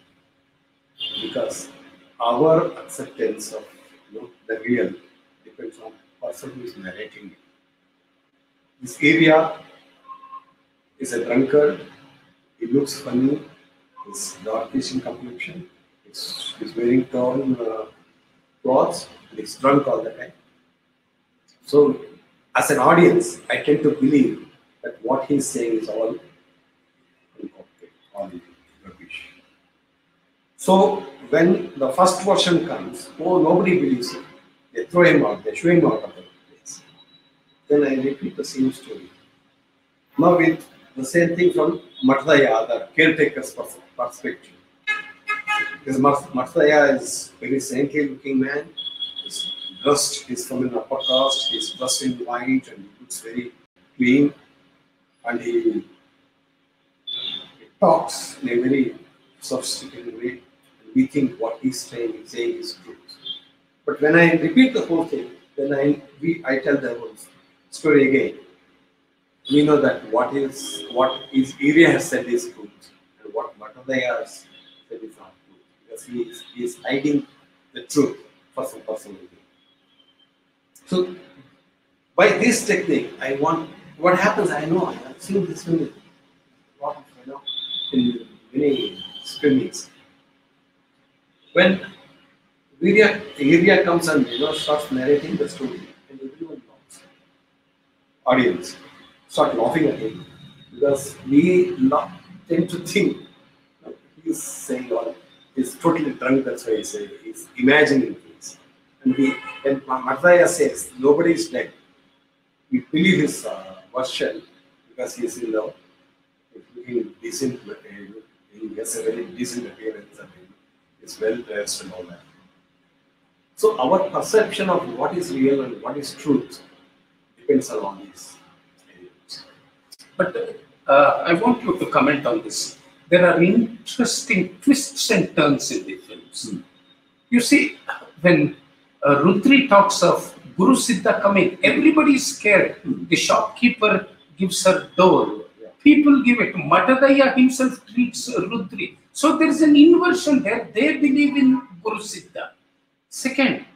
Because our acceptance of the real depends on the person who is narrating it. This area is a drunkard. He looks funny. He's darkish in complexion. He's wearing torn clothes, he's drunk all the time. So, as an audience, I tend to believe that what he's saying is all rubbish. So, when the first version comes, nobody believes it. They throw him out, they shoo him out of the place. Then I repeat the same story. Now, with the same thing from Matadaya, the caretaker's perspective. Because Matadaya is a very saintly looking man. He's dressed, he's from an upper caste, he's dressed in white and he looks very clean. And he talks in a very sophisticated way. And we think what he's saying is truth. But when I repeat the whole thing, then I tell the whole story again. We know that what is Area has said is truth, and what Matadaya has said is not truth, because he is hiding the truth for some personal gain. So by this technique, what happens. I know I have seen this in a lot of in many screenings. When Area comes and starts narrating the story, and everyone laughs. Audience start laughing at him, because we tend to think he's saying he's totally drunk. That's why he's imagining things. And when Matadaya says nobody is dead, we believe his version because he's looking decent. He has a very decent appearance and he's well dressed and all that. So our perception of what is real and what is truth depends on all these areas. But I want you to comment on this. There are interesting twists and turns in the films. You see, when Rudri talks of Guru Siddha coming, everybody is scared. The shopkeeper gives her dole. People give it. Matadaya himself treats Rudri. So there is an inversion there. They believe in Guru Siddha. Second,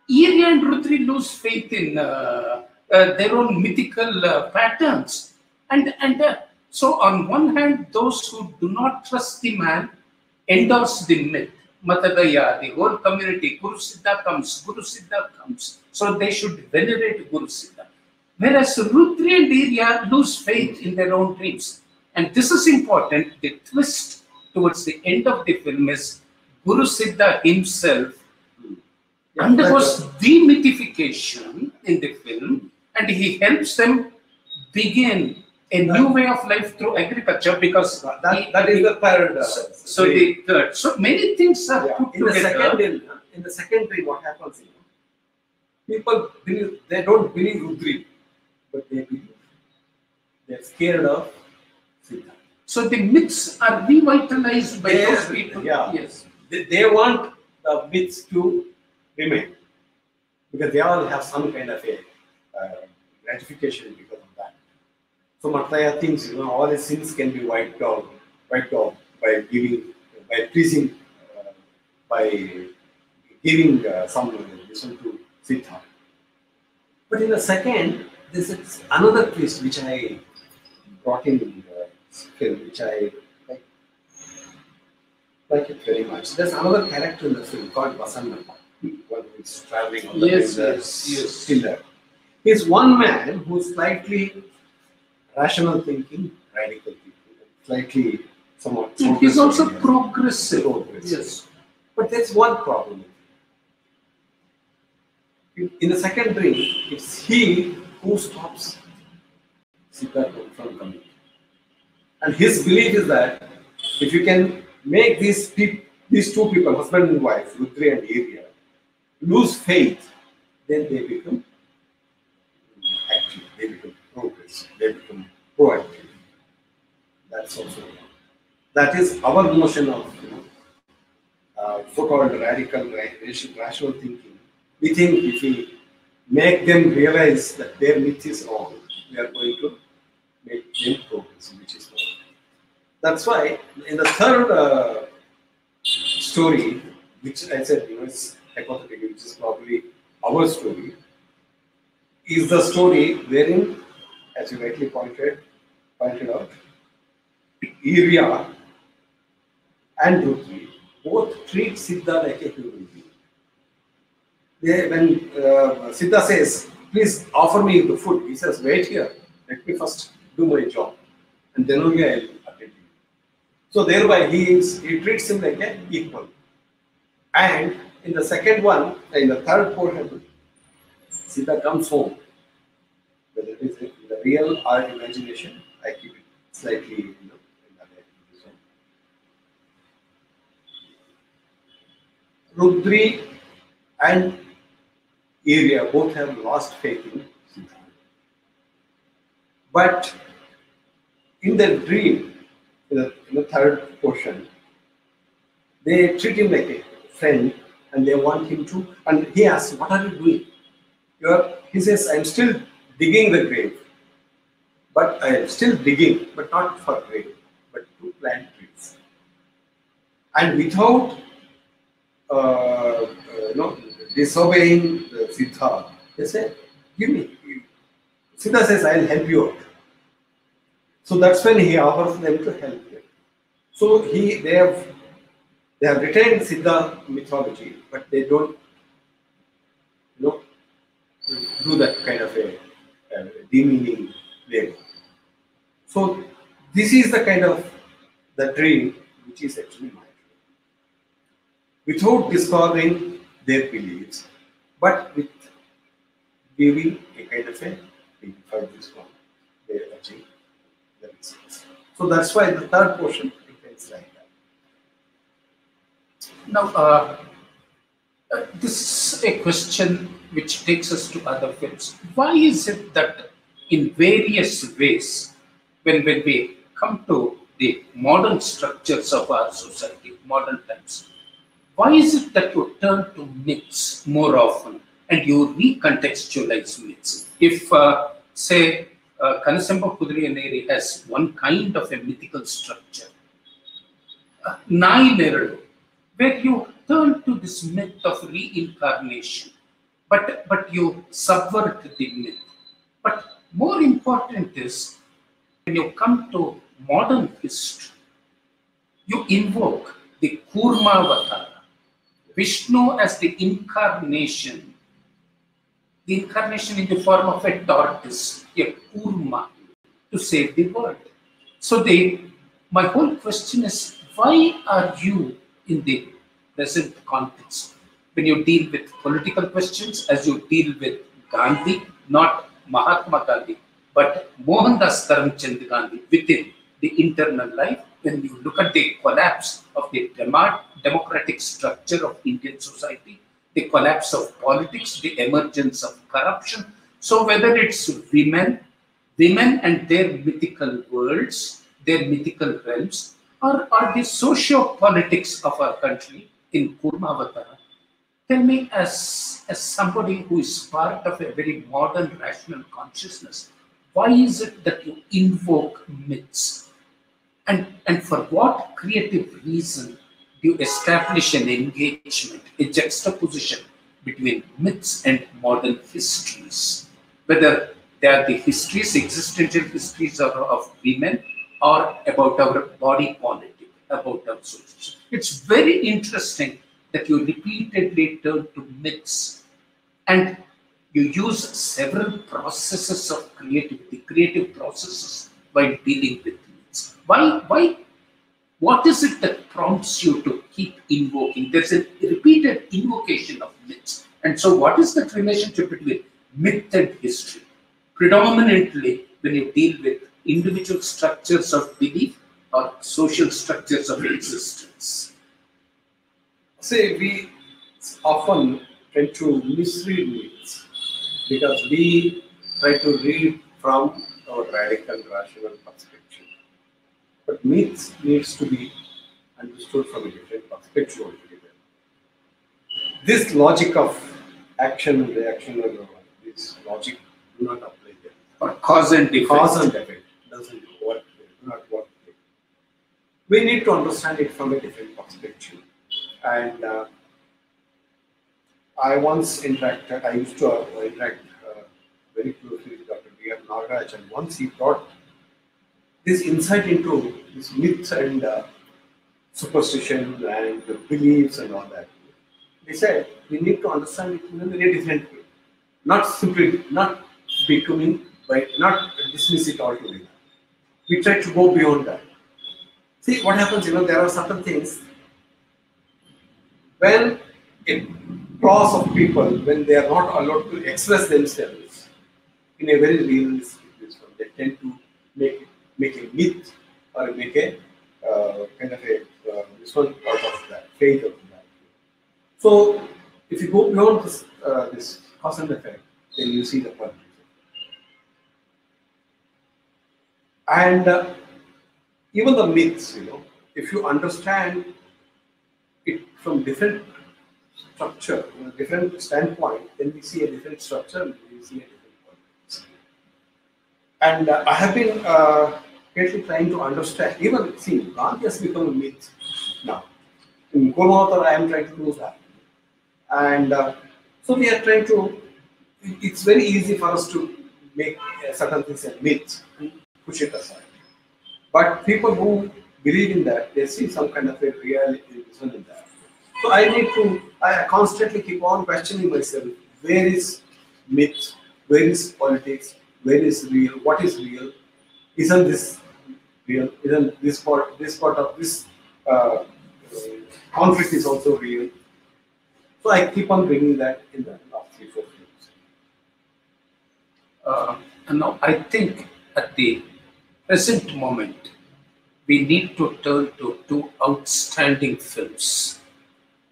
Iri and Rudri lose faith in their own mythical patterns. And so on one hand, those who do not trust the man endorse the myth. Matadaya, the whole community, Guru Siddha comes. So they should venerate Guru Siddha. Whereas Rudri and Iriya lose faith in their own dreams. And this is important. The twist towards the end of the film is Guru Siddha himself undergoes demythification in the film, and he helps them begin a new way of life through agriculture, because that is the paradox. So many things are put together. In the second dream, what happens? People believe, they don't believe Rudri, but they believe. They're scared of Siddha. So the myths are revitalized by those people. Yeah. Yes. They want the myths to remain, because they all have some kind of a gratification because of that. So Matadaya thinks all his sins can be wiped off by pleasing, by giving some listen to Siddha. But in the second, this is another twist which I brought in the film, which I like it very much. There's another character in the film called Vasanna, one who is traveling on the pillar. He's one man who's slightly rational thinking, radical thinking, slightly somewhat. He's also progressive. Yes. But there's one problem. In the second dream, it's he who stops Siddha from coming. And his belief is that if you can make these two people, husband and wife, Rudri and Iriya, lose faith, then they become active, they become progressive, they become proactive. That's also, that is our notion of so-called radical, rational thinking. We think if we make them realize that their myth is wrong, we are going to make them progressive, which is wrong. That's why in the third story, which I said is hypothetical, which is probably our story, is the story wherein, as you rightly pointed out, Iriya and Rudri both treat Siddha like a human being. when Sita says, please offer me the food, he says, wait here, let me first do my job, and then only I will attend to you. So thereby he treats him like an equal. And in the second one, in the third portion, Sita comes home. Whether it is in the real or imagination, I keep it slightly, in that way. Rudri and Area both have lost faith in Sita. But in the dream, in the third portion, they treat him like a friend and they want him to, and he asks, what are you doing? He says, I am still digging the grave. But I am still digging, but not for grave, but to plant trees. And without disobeying the Sita, they say, give me. Sita says, I will help you out. So that's when he offers them to help him. So they have retained Siddha mythology, but they don't do that kind of a demeaning label. So this is the kind of the dream which is actually my dream. Without discovering their beliefs, but with giving a kind of a dignified response, they achieve the results. So that's why the third portion depends like that. Now, this is a question which takes us to other fields. Why is it that in various ways, when we come to the modern structures of our society, modern times, why is it that you turn to myths more often and you recontextualize myths? If, say, Kanasemba Kudriyaneri has one kind of a mythical structure, Nai Neradu, where you turn to this myth of reincarnation, but you subvert the myth. But more important is, when you come to modern history, you invoke the Kurmavatara, Vishnu as the incarnation in the form of a tortoise, a Kurma, to save the world. So my whole question is, why are you in the present context, when you deal with political questions, as you deal with Gandhi, not Mahatma Gandhi, but Mohandas Karamchand Gandhi within the internal life, when you look at the collapse of the democratic structure of Indian society, the collapse of politics, the emergence of corruption. So whether it's women and their mythical worlds, their mythical realms, or the socio-politics of our country in Kurmavatara, tell me, as somebody who is part of a very modern rational consciousness, why is it that you invoke myths? And for what creative reason do you establish an engagement, a juxtaposition between myths and modern histories? Whether they are the histories, existential histories of women, or about our body politic, about our social. It's very interesting that you repeatedly turn to myths and you use several processes of creativity, creative processes, while dealing with myths. Why? What is it that prompts you to keep invoking? There's a repeated invocation of myths. And so what is that relationship between myth and history? Predominantly, when you deal with individual structures of belief or social structures of existence. See, we often tend to misread myths because we try to read from our radical rational perspective. But myths needs to be understood from a different perspective altogether. This logic of action and reaction, this logic do not apply there. Or cause and effect. Cause and effect doesn't work there, do not work there. We need to understand it from a different perspective. And I used to interact very closely with Dr. B.M. Nagaraj, and once he brought this insight into this myths and superstition and the beliefs and all that. He said, we need to understand it in a very different way. Not simply, not becoming, not dismiss it altogether. We try to go beyond that. See what happens, there are certain things when a class of people, when they are not allowed to express themselves in a very realistic way, they tend to make a myth or make a kind of a this one out of that, faith of that. So if you go beyond this cause and effect, then you see the point. And even the myths, if you understand it from different structure, different standpoint, then we see a different structure, and we see a different point. And I have been carefully trying to understand, even see, Gandhi has become a myth now. In Gurmata, I am trying to do that. And so we are trying to, it's very easy for us to make certain things a myth and push it aside. But people who believe in that, they see some kind of a reality in that. So I constantly keep on questioning myself, where is myth, where is politics, where is real, what is real, isn't this real, isn't this part of this conflict is also real. So I keep on bringing that in the last 3-4 years. Now I think at the present moment, we need to turn to 2 outstanding films.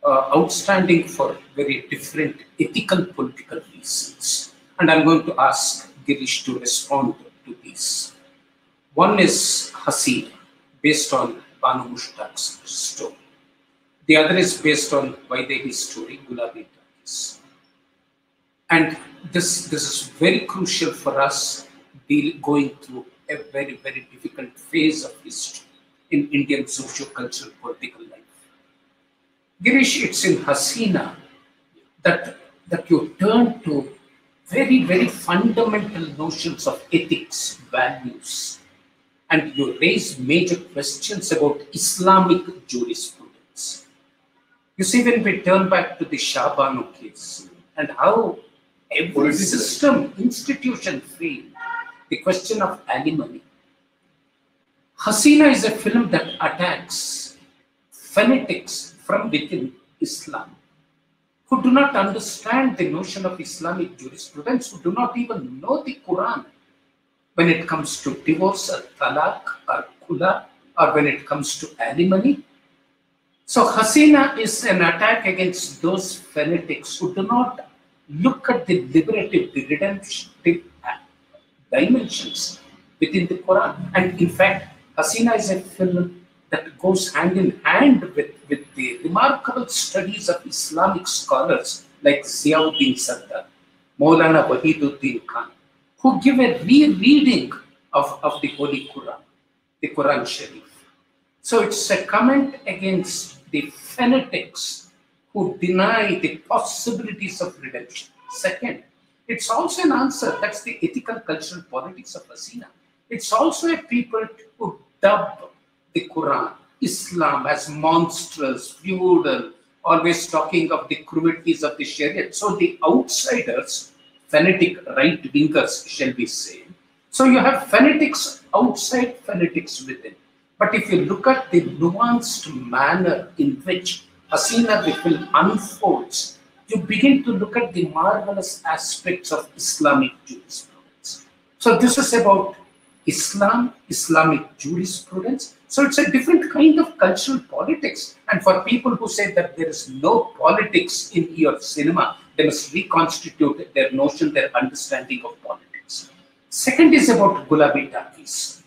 Outstanding for very different ethical political reasons. And I'm going to ask Girish to respond to these. One is Hasina, based on Banu Mushtaq's story. The other is based on Vaidehi's story, Gulabi Talkies. And this is very crucial for us going through a very, very difficult phase of history in Indian socio-cultural political life. Girish, it's in Hasina that you turn to very, very fundamental notions of ethics, values, and you raise major questions about Islamic jurisprudence. You see, when we turn back to the Shah Banu case and how every system, institution failed, the question of alimony. Hasina is a film that attacks fanatics from within Islam, who do not understand the notion of Islamic jurisprudence, who do not even know the Quran when it comes to divorce or talaq or khula, or when it comes to alimony. So Hasina is an attack against those fanatics who do not look at the liberative, the redemptive dimensions within the Quran. And in fact, Hasina is a film that goes hand in hand with the remarkable studies of Islamic scholars like Ziauddin Sardar, Maulana Wahiduddin Khan, who give a rereading of the Holy Quran, the Quran Sharif. So it's a comment against the fanatics who deny the possibilities of redemption. Second, it's also an answer, that's the ethical cultural politics of Hasina. It's also a people who dub the Quran, Islam as monstrous, feudal, always talking of the cruelties of the Sharia. So the outsiders, fanatic right-wingers, shall we say. So you have fanatics outside, fanatics within. But if you look at the nuanced manner in which Hasina the film unfolds, you begin to look at the marvelous aspects of Islamic jurisprudence. So this is about Islam, Islamic jurisprudence. So it's a different kind of cultural politics. And for people who say that there is no politics in your cinema, they must reconstitute their notion, their understanding of politics. Second is about Gulabi Talkies.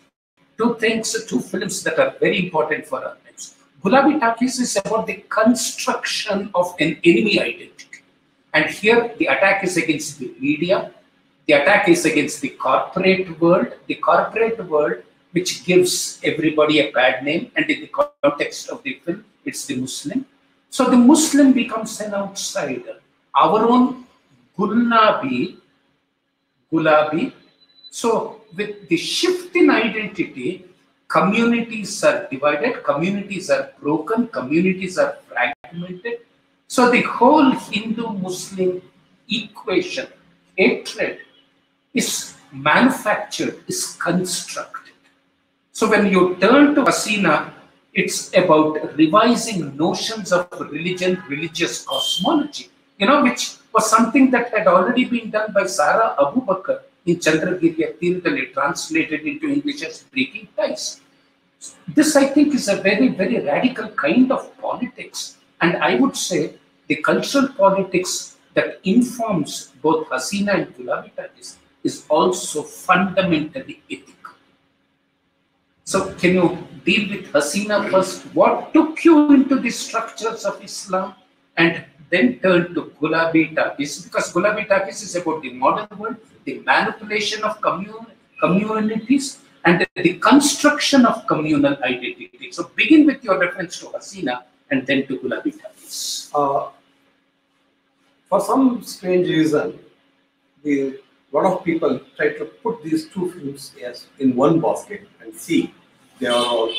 Two films that are very important for our lives. Gulabi Talkies is about the construction of an enemy identity. And here the attack is against the media, the attack is against the corporate world which gives everybody a bad name, and in the context of the film, it's the Muslim. So the Muslim becomes an outsider. Our own Gulabi. So with the shift in identity, communities are divided, communities are broken, communities are fragmented. So the whole Hindu-Muslim equation, hatred, is manufactured, is constructed. So when you turn to Hasina, it's about revising notions of religion, religious cosmology, which was something that had already been done by Sarah Abu Bakr in Chandragiri Tirthali, translated into English as Breaking Ties. This, I think, is a very, very radical kind of politics. And I would say the cultural politics that informs both Hasina and Gulabi Talkies is also fundamentally ethical. So can you deal with Hasina first? What took you into the structures of Islam? And then turn to Gulabi Talkies, because Gulabi Talkies is about the modern world, the manipulation of communities, and the construction of communal identity. So begin with your reference to Hasina and then to Gulabi Talkies. For some strange reason, a lot of people try to put these two films in one basket and see they are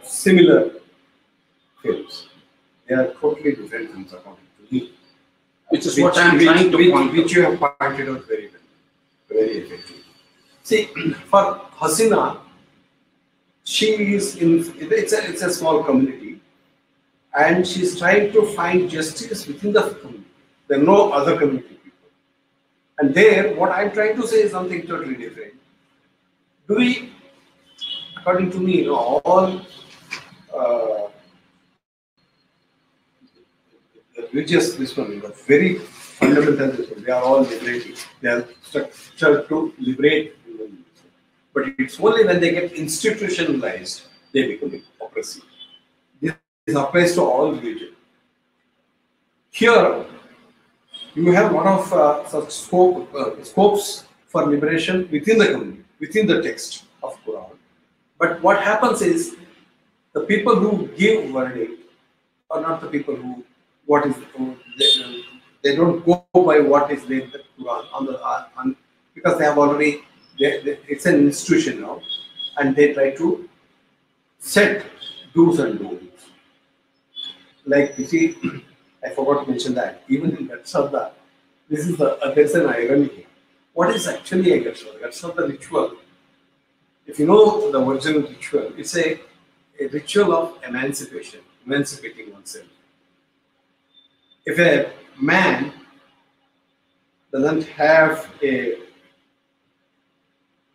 similar films. They are totally different films according to me. Which is what I am trying to point out. Which you have pointed out very well, very effectively. See, for Hasina, it's a small community, and she's trying to find justice within the community. There are no other community people. And there, what I'm trying to say is something totally different. Do we, according to me, all religious, very fundamental, they are all liberating. They are structured to liberate. But it's only when they get institutionalized, they become oppressive. This applies to all religion. Here, you have one of such scopes for liberation within the community, within the text of Quran. But what happens is, the people who give verdict are not the people who they don't go by what is there in the Quran because they have already. It's an institution now, and they try to set do's and don'ts. Like you see, I forgot to mention that even in Gatsada, there's an irony here. What is actually a Gatsada? Gatsada ritual. If you know the original ritual, it's a ritual of emancipation, emancipating oneself. If a man doesn't have a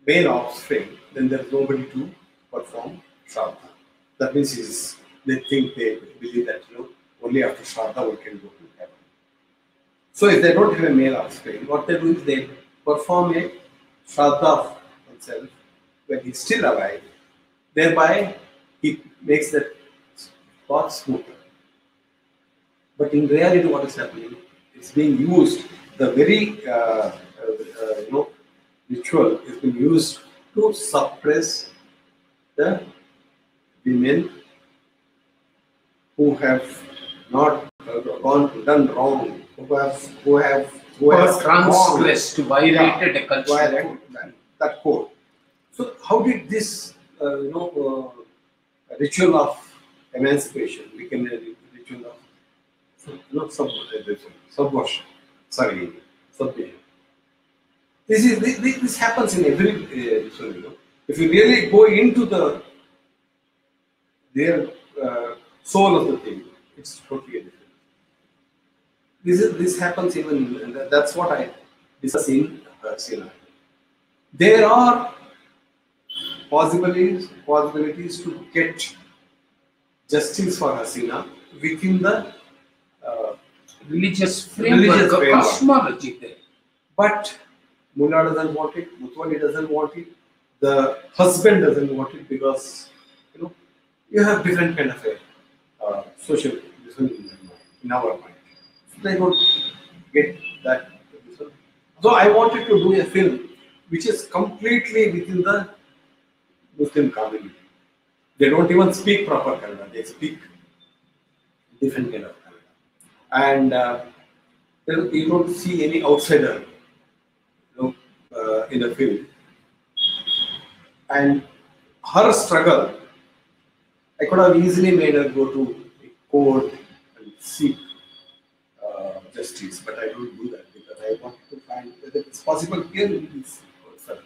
male offspring, then there's nobody to perform Shraddha. That means they believe that only after Shraddha we can go to heaven. So if they don't have a male offspring, what they do is they perform a Shraddha of themselves when he's still alive. Thereby, he makes that spot smoother. But in reality, what is happening? It's being used. The very ritual is being used to suppress the women who have not done wrong, who have transgressed, violated a culture. That code. So how did this ritual of emancipation become a ritual of subversion? Sorry, submission. This happens in every ritual. If you really go into their soul of the thing, it's totally different. This happens even, and that's what I discuss in Sina. There are possibilities to get justice for Hasina within the religious framework of cosmology there. But Mullah doesn't want it, Mutwali doesn't want it, the husband doesn't want it, because you have different kind of a social in our mind. So they don't get that. So I wanted to do a film which is completely within the Muslim community. They don't even speak proper Kannada, they speak different kind of Kannada. And you don't see any outsider in the film. And her struggle, I could have easily made her go to a court and seek justice, but I don't do that because I want to find whether it's possible here in this person.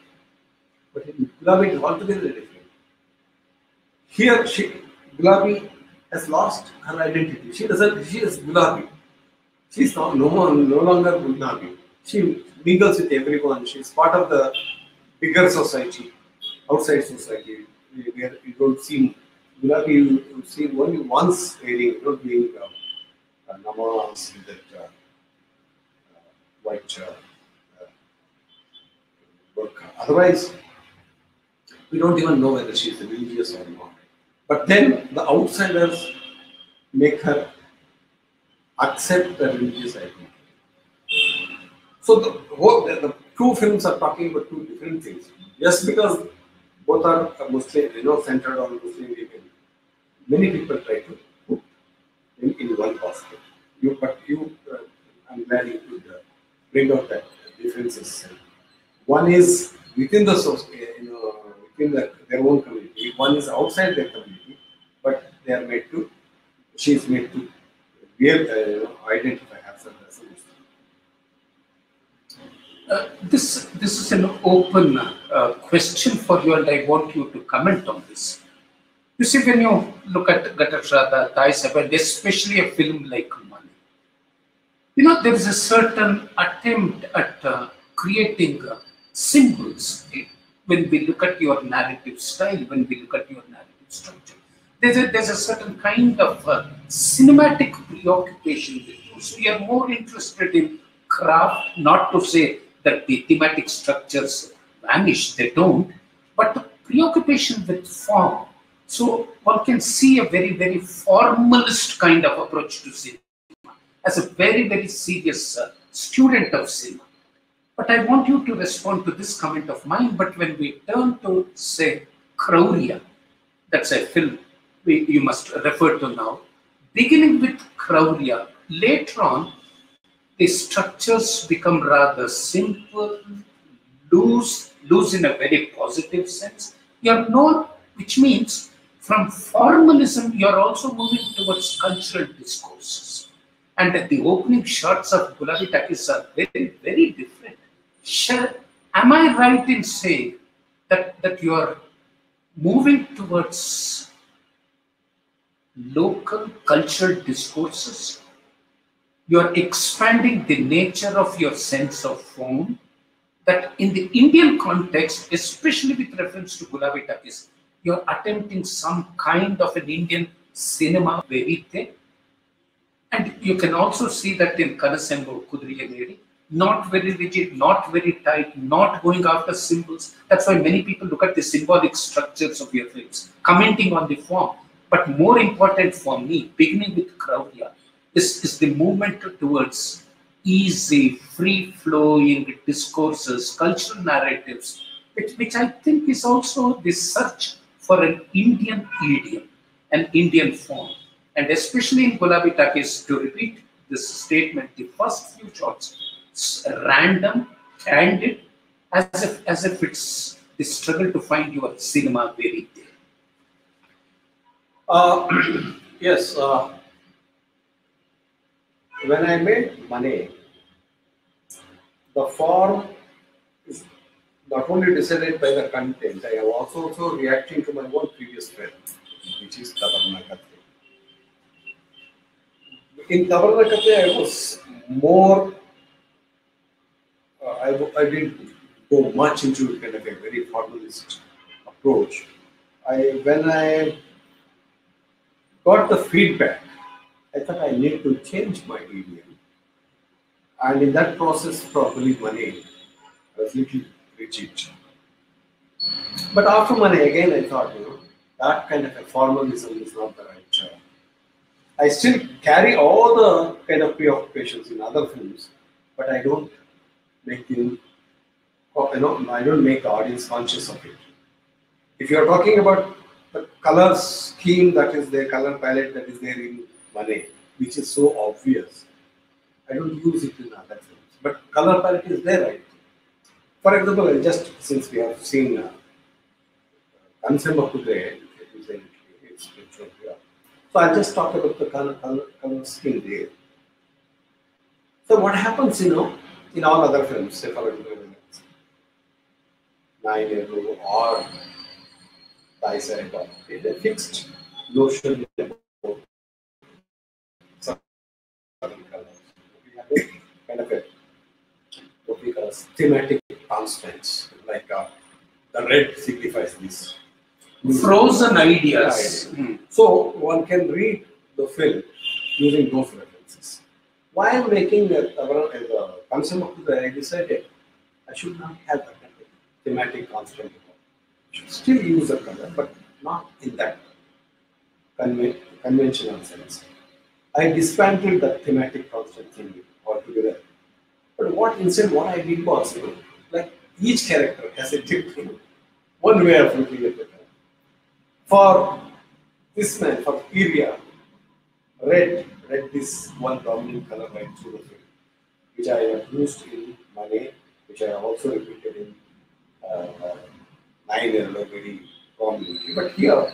But in Gulabi, it is altogether different. Here, Gulabi has lost her identity. She is Gulabi. She is no longer Gulabi. She mingles with everyone. She is part of the bigger society, outside society, where you don't see Gulabi, you see only once wearing, doing namaz with that white burqa. Otherwise, we don't even know whether she is religious or not. But then the outsiders make her accept the religious identity. So the two films are talking about two different things. Just because both are Muslim, centered on Muslim women, many people try to put in one basket. I'm glad you could bring out that differences. One is within the society, within their own community. One is outside their community, but they are made to. She is made to identify herself as a Muslim. This is an open question for you, and I want you to comment on this. You see, when you look at Gatashada, Taisab, especially a film like Manu, there is a certain attempt at creating symbols. When we look at your narrative style, when we look at your narrative structure, there's a certain kind of cinematic preoccupation with you. So you are more interested in craft, not to say that the thematic structures vanish, they don't, but the preoccupation with form. So one can see a very, very formalist kind of approach to cinema as a very, very serious student of cinema. But I want you to respond to this comment of mine. But when we turn to, say, Kraurya, that's a film you must refer to now, beginning with Kraurya, later on, the structures become rather simple, loose in a very positive sense. You're not, which means from formalism, you're also moving towards cultural discourses. And the opening shots of Gulabi Takis are very, very different. Am I right in saying that you are moving towards local cultural discourses? You are expanding the nature of your sense of form, that in the Indian context, especially with reference to Gulabi Takis, you are attempting some kind of an Indian cinema verite. And you can also see that in Kanasembo Kudriyaneri, not very rigid, not very tight, not going after symbols. That's why many people look at the symbolic structures of your films, commenting on the form. But more important for me, beginning with Kraurya, is the movement towards easy, free-flowing discourses, cultural narratives, which I think is also the search for an Indian idiom, an Indian form. And especially in Gulabi Takis, to repeat this statement, the first few shots, random, candid, as if it's the struggle to find your cinema verite. Yes. When I made Manu, the form is not only decided by the content, I am also reacting to my own previous film, which is Tabarnakate. In Tabarnakate, I was more, I didn't go much into kind of a very formalist approach. When I got the feedback, I thought I need to change my idiom. And in that process, probably Manu was a little rigid. But after Manu, again, I thought, that kind of a formalism is not the right term. I still carry all the kind of preoccupations in other films, but I don't make them, I don't make the audience conscious of it. If you are talking about the color scheme that is there, color palette that is there in Manu, which is so obvious, I don't use it in other films. But color palette is there, right? For example, just since we have seen Kansemba Kudre, so I'll just talk about the color scheme there. So what happens, in all other films, say for example, 9 or Dissect, it's a fixed notion about certain colors. We have a kind of a what we call thematic constants, like the red signifies this. Frozen ideas. So one can read the film using those references. While making the concept of the I decided I should not have a thematic constant. I should still use a color, but not in that conventional sense. I dismantled the thematic constant thing altogether. But what I did was, like each character has a different one way of looking at the color. For this man, for Iria, red is one dominant color right through the film, which I have used in Manet, which I have also repeated in 9 very prominently. But here,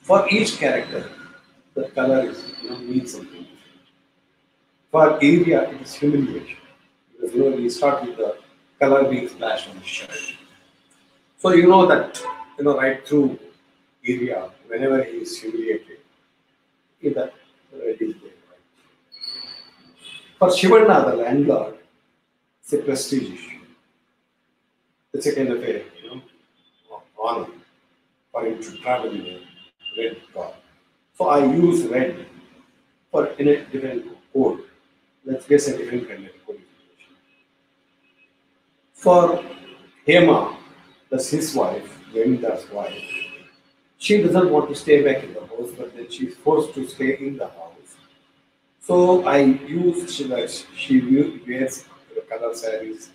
for each character, the color is means something. For Iria, it is humiliation, because we start with the color being splashed on the shirt. So you know that right through Iria, whenever he is humiliated, the red is there. Right? For Shivana, the landlord, it's a prestige issue. It's a kind of a honor for him to travel in a red car. So I use red for in a different code. Let's guess a different kind of codification. For Hema, that's his wife, Vemida's wife. She doesn't want to stay back in the house, but then she's forced to stay in the house. So I use she wears the color sarees,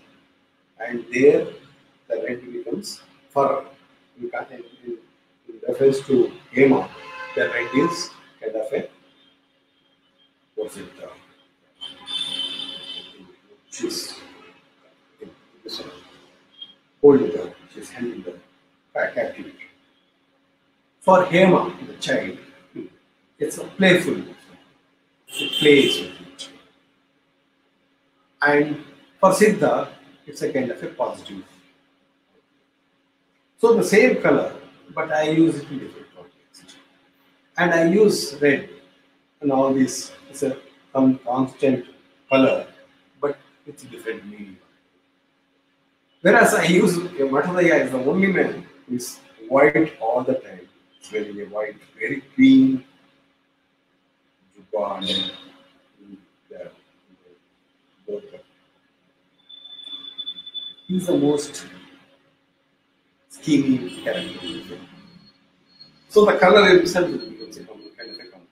and there the red becomes for in reference to Hema, the red is kind of a what's it? She's holding her, she's handling the captivity. For Hema, the child, it's a playful. It plays with it. And for Siddha, it's a kind of a positive. So the same color, but I use it in different contexts. And I use red and all this. It's some constant color, but it's a different meaning. Whereas I use Matadaya is the only man who is white all the time. It's wearing a white, very clean jubba and the he's the most schemy character in the film. So the color itself becomes a kind of a complication.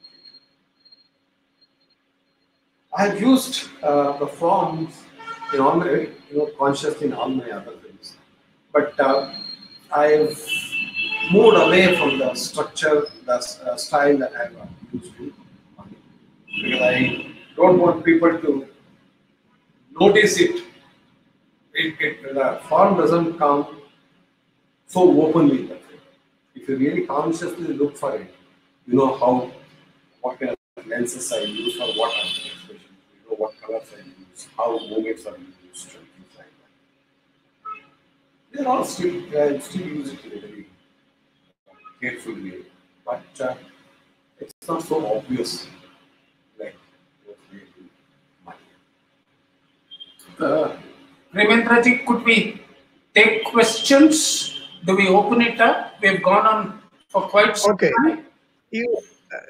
I have used the forms in all my, consciously in all my other films, but I've moved away from the structure, the style that I've used to, because I don't want people to notice it. The form doesn't come so openly in the film. If you really consciously look for it, you know what kind of lenses I use or what I'm expression, what colors I use, how movements are used, and things like that. They're all still use it in a very careful way, but it's not so obvious like what we do. Remendraji, could we take questions? Do we open it up? We've gone on for quite some time.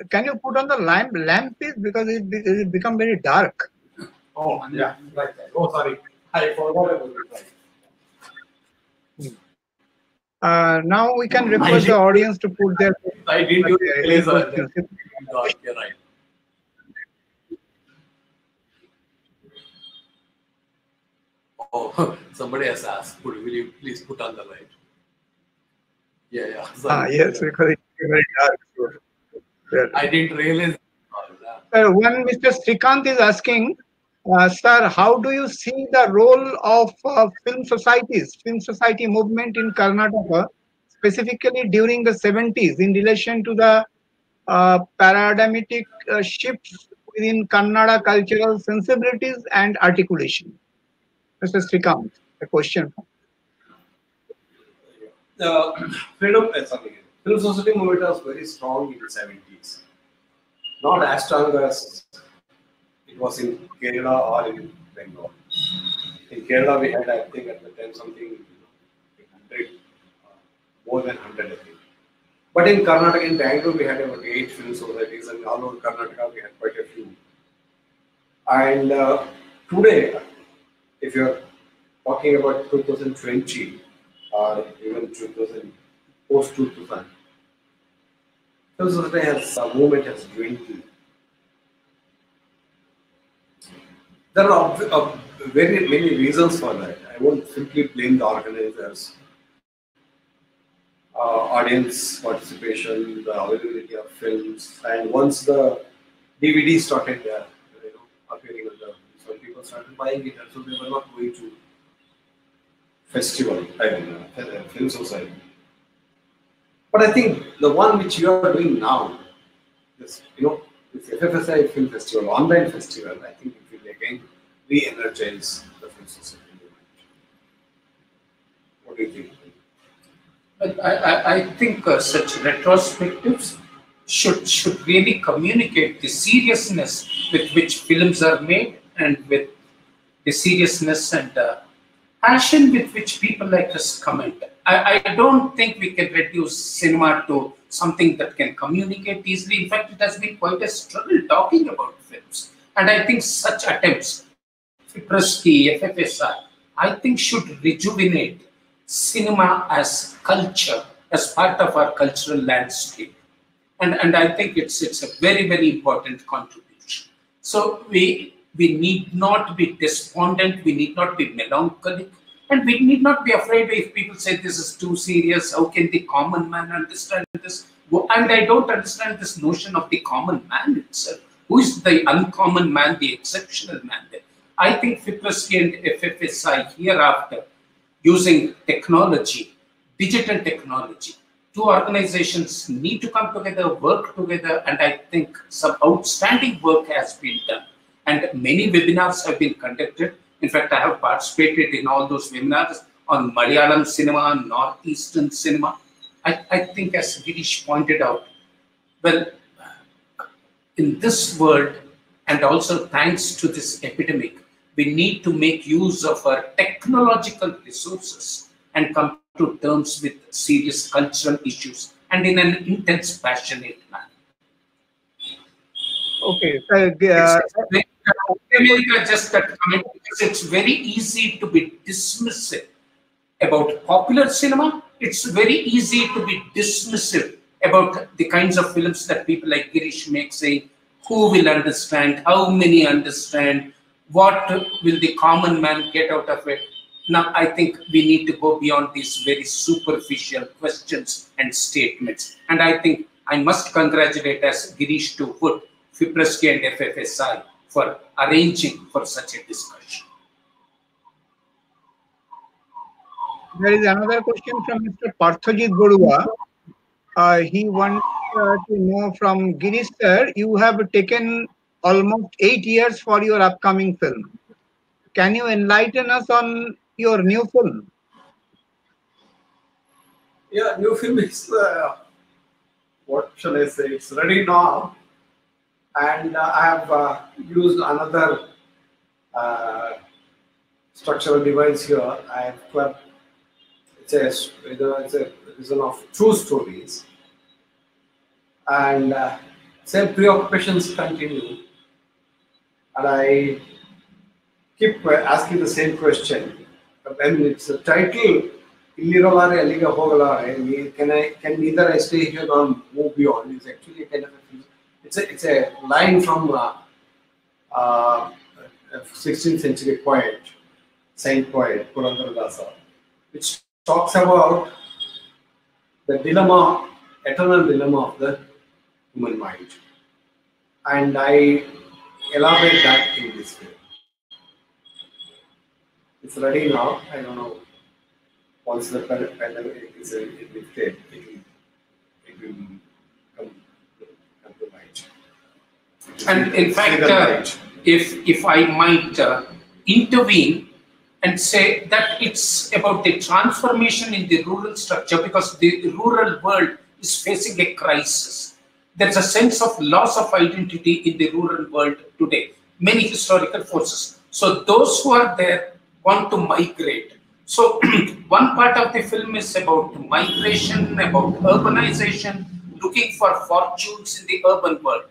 Can you put on the lamp please, because it become very dark. Oh yeah, right. Oh sorry, I forgot about it. Now we can request the audience to put their. I didn't use the laser. You're right. Oh, somebody has asked, will you please put on the light? Yeah. Sorry. Yes, because it's very dark. So, I didn't realize. One Mr. Srikanth is asking, sir, how do you see the role of film society movement in Karnataka, specifically during the 70s, in relation to the paradigmatic shifts within Kannada cultural sensibilities and articulation? Mr. Srikanth, a question. The film society movement was very strong in the 70s. Not as strong as it was in Kerala or in Bengal. In Kerala, we had, I think, at the time something 100, more than 100, I think. But in Karnataka, in Bangalore, we had about 8 film societies, and all over Karnataka, we had quite a few. And today, if you're talking about 2020 or even 2000, post 2000, film society has movement has dwindled. There are very many reasons for that. I won't simply blame the organizers. Audience participation, the availability of films, and once the DVD started appearing on the, so people started buying it, and so they were not going to festival, film society. But I think the one which you are doing now, this this FFSI Film Festival, online festival, I think it will again re-energize the film society movement. What do you think? But I think such retrospectives should really communicate the seriousness with which films are made, and with the seriousness and passion with which people like us comment. I don't think we can reduce cinema to something that can communicate easily. In fact, it has been quite a struggle talking about films. And I think such attempts, Fipresci, FFSI, I think should rejuvenate cinema as culture, as part of our cultural landscape. And I think it's a very, very important contribution. So we need not be despondent, we need not be melancholic, and we need not be afraid if people say this is too serious, how can the common man understand this? And I don't understand this notion of the common man itself. Who is the uncommon man, the exceptional man there? I think Fipresci and FFSI hereafter, using technology, digital technology, two organizations need to come together, work together, and I think some outstanding work has been done. And many webinars have been conducted. In fact, I have participated in all those webinars on Malayalam cinema, Northeastern cinema. I think, as Girish pointed out, well, in this world, and also thanks to this epidemic, we need to make use of our technological resources and come to terms with serious cultural issues, and in an intense, passionate manner. Okay. Just that comment, because it's very easy to be dismissive about popular cinema. It's very easy to be dismissive about the kinds of films that people like Girish make, saying, who will understand, how many understand, what will the common man get out of it? Now, I think we need to go beyond these very superficial questions and statements. And I think I must congratulate, as Girish to put, Fipresci and FFSI for arranging for such a discussion. There is another question from Mr. Parthojit Borua. He wants to know from Girish sir, you have taken almost 8 years for your upcoming film. Can you enlighten us on your new film? Yeah, new film is, what shall I say, it's ready now. And I have used another structural device here. I have clubbed, it's a reason of true stories. And same preoccupations continue. And I keep asking the same question. And it's a title, can neither I stay here nor move beyond. It's actually a kind of it's a line from a 16th century poet, saint poet, Purandaradasa, which talks about the dilemma, eternal dilemma of the human mind. And I elaborate that in this way. It's ready now. I don't know. Once the pandemic is lifted, it will come And in fact, if I might intervene and say that it's about the transformation in the rural structure, because the rural world is facing a crisis. There's a sense of loss of identity in the rural world today. Many historical forces. So those who are there want to migrate. So one part of the film is about migration, about urbanization, looking for fortunes in the urban world.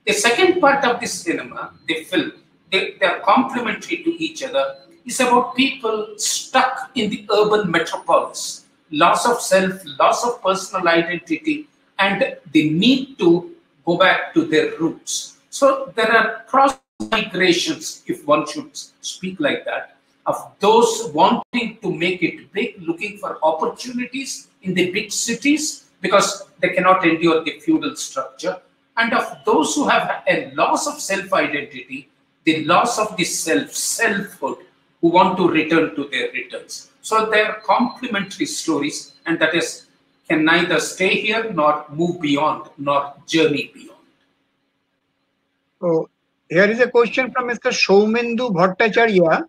The second part of the cinema, the film, they are complementary to each other, is about people stuck in the urban metropolis, loss of self, loss of personal identity, and the need to go back to their roots. So there are cross migrations, if one should speak like that, of those wanting to make it big, looking for opportunities in the big cities because they cannot endure the feudal structure, and of those who have a loss of self-identity, the loss of the selfhood, who want to return to their returns. So they are complementary stories, and that is, can neither stay here nor move beyond, nor journey beyond. So here is a question from Mr. Shoumendu Bhattacharya.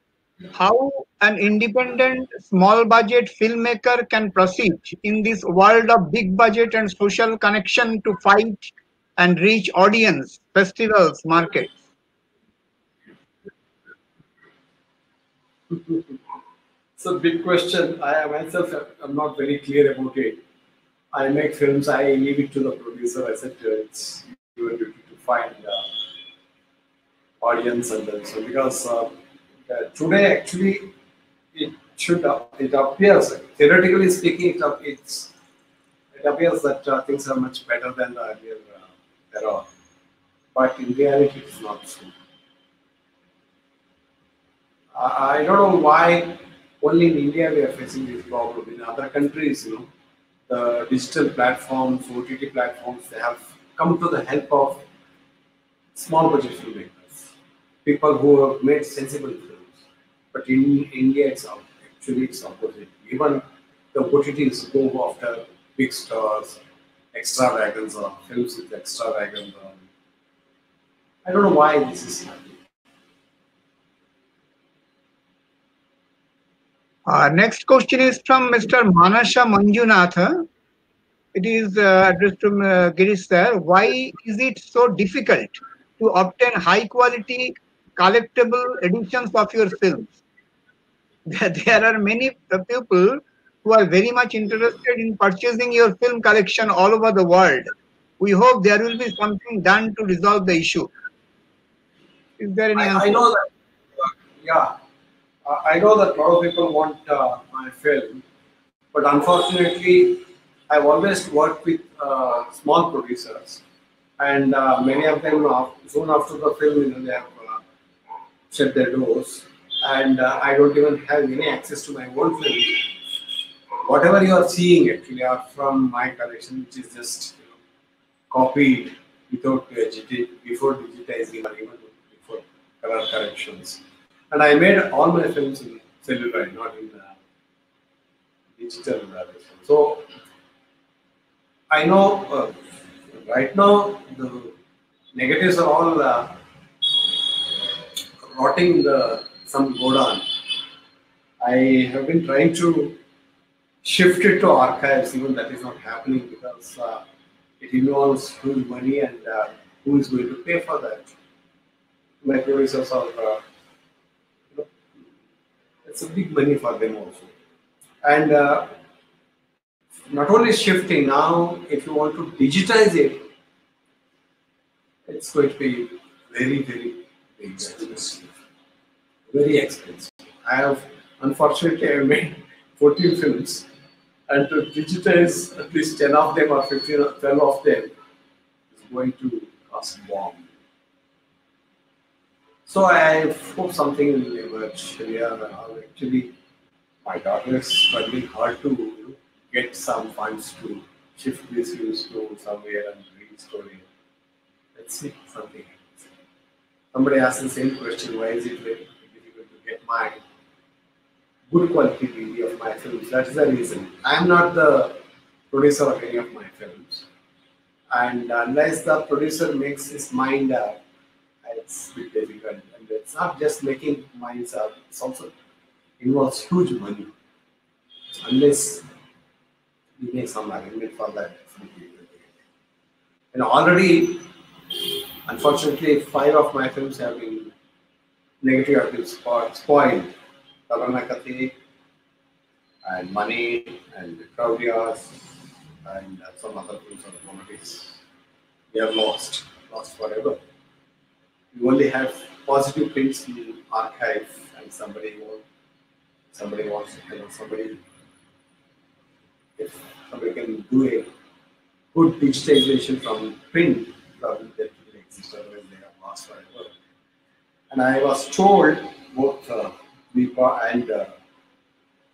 How an independent, small budget filmmaker can proceed in this world of big budget and social connection to fight and reach audience, festivals, markets? It's a big question. I myself am not very clear about it. I make films, I leave it to the producer. I said it's your duty to find audience and then so because today actually it appears, theoretically speaking, it appears that things are much better than the earlier era, but in reality it's not so. I don't know why only in India we are facing this problem. In other countries, the digital platforms, OTT platforms, they have come to the help of small budget filmmakers, people who have made sensible films. But in India, it's opposite. Even the OTTs go after big stars, extravaganza, films with extravaganza. I don't know why this is happening. Next question is from Mr. Manasha Manjunatha. It is addressed to Girish sir. Why is it so difficult to obtain high quality collectible editions of your films? There are many people who are very much interested in purchasing your film collection all over the world. We hope there will be something done to resolve the issue. Is there any answer? I know that, yeah. I know that a lot of people want my film, but unfortunately, I've always worked with small producers, and many of them, soon after the film, they have shut their doors, and I don't even have any access to my own film. Whatever you are seeing actually are from my collection, which is just copied without before digitizing or even before color corrections. And I made all my films in celluloid, not in digital version. So I know right now the negatives are all rotting some godown. I have been trying to shift it to archives, even that is not happening because it involves huge money and who is going to pay for that? My producers are. It's a big money for them also. And not only shifting, now if you want to digitize it, it's going to be very, very expensive. Very expensive. Unfortunately, I made 14 films, and to digitize at least 10 of them or 15 or 12 of them is going to cost more. So I hope something will emerge. Actually, my daughter is struggling hard to get some funds to shift this use to somewhere and restore it. Let's see something. Somebody asked the same question: why is it very difficult to get my good quality DVD of my films? That is the reason. I am not the producer of any of my films, and unless the producer makes his mind up, it's a bit difficult. And it's not just making minds up, it's also involves huge money. Unless you make some arrangement for that. And already, unfortunately, 5 of my films have been negative, have been spoiled. Taranakati and Money and Claudia's and some other films of politics. They are lost forever. You only have positive prints in archive, and somebody wants to tell somebody. If somebody can do a good digitization from print, probably that will exist, otherwise they are lost forever. And I was told both Vipa and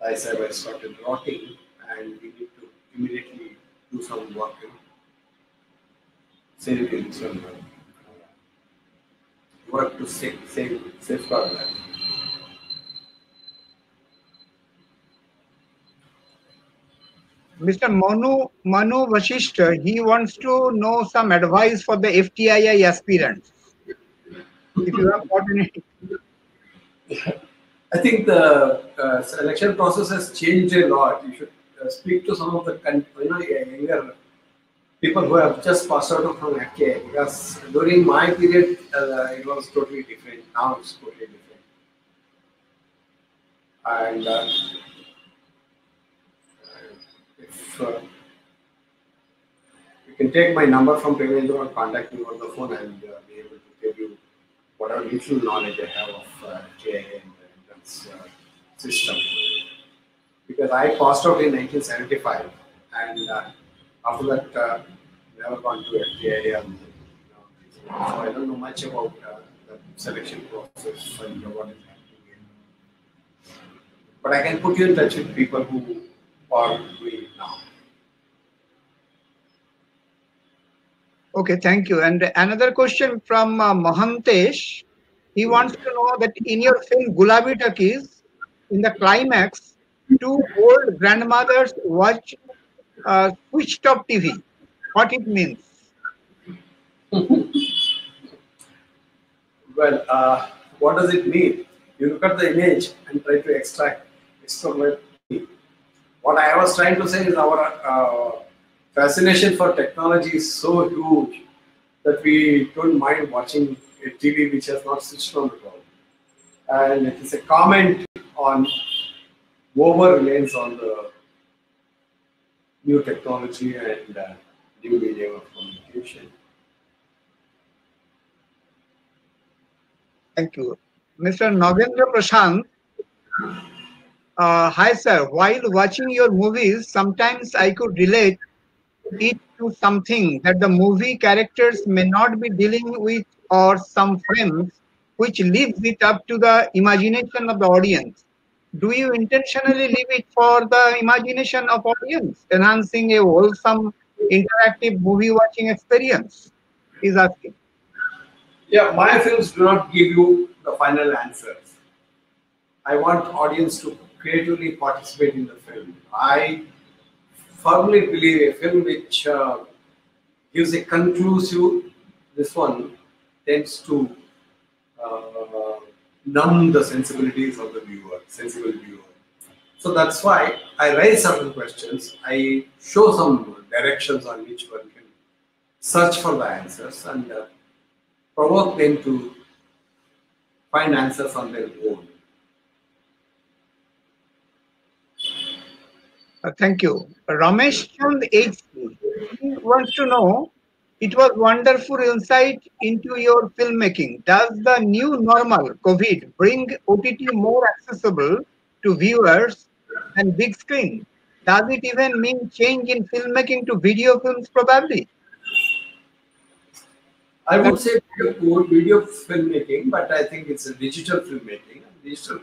I said I started rotting, and we need to immediately do some work in saving some work to safeguard that. Mr. Manu Vashishta, he wants to know some advice for the FTII aspirants. If you have got any. I think the selection process has changed a lot. You should speak to some of the younger people who have just passed out from FTII, because during my period it was totally different. Now it's totally different. And if you can take my number from Premendra and contact me on the phone, and be able to tell you whatever little knowledge I have of FTII and the entrance system. Because I passed out in 1975, and after that, never gone to FTII. And, so I don't know much about the selection process and what is happening. But I can put you in touch with people who are doing it now. Okay, thank you. And another question from Mohantesh. He wants to know that in your film Gulabi Takis, in the climax, 2 old grandmothers watch switched off TV. What it means? Well, what does it mean? You look at the image and try to extrapolate. What I was trying to say is our fascination for technology is so huge that we don't mind watching a TV which has not switched on at all. And it is a comment on over-reliance on the new technology and new medium of communication. Thank you. Mr. Nagendra Prashant. Hi, sir. While watching your movies, sometimes I could relate it to something that the movie characters may not be dealing with, or some frames which leaves it up to the imagination of the audience. Do you intentionally leave it for the imagination of audience, enhancing a wholesome interactive movie watching experience? He's asking. Yeah, my films do not give you the final answers. I want audience to creatively participate in the film. I firmly believe a film which gives a conclusive, this one tends to numb the sensibilities of the sensible viewer. So that's why I raise certain questions. I show some directions on which one can search for the answers and provoke them to find answers on their own. Thank you. Ramesh Chand HC, he wants to know, it was wonderful insight into your filmmaking. Does the new normal, COVID, bring OTT more accessible to viewers and big screen? Does it even mean change in filmmaking to video films probably? I would say video filmmaking, but I think it's a digital filmmaking. Digital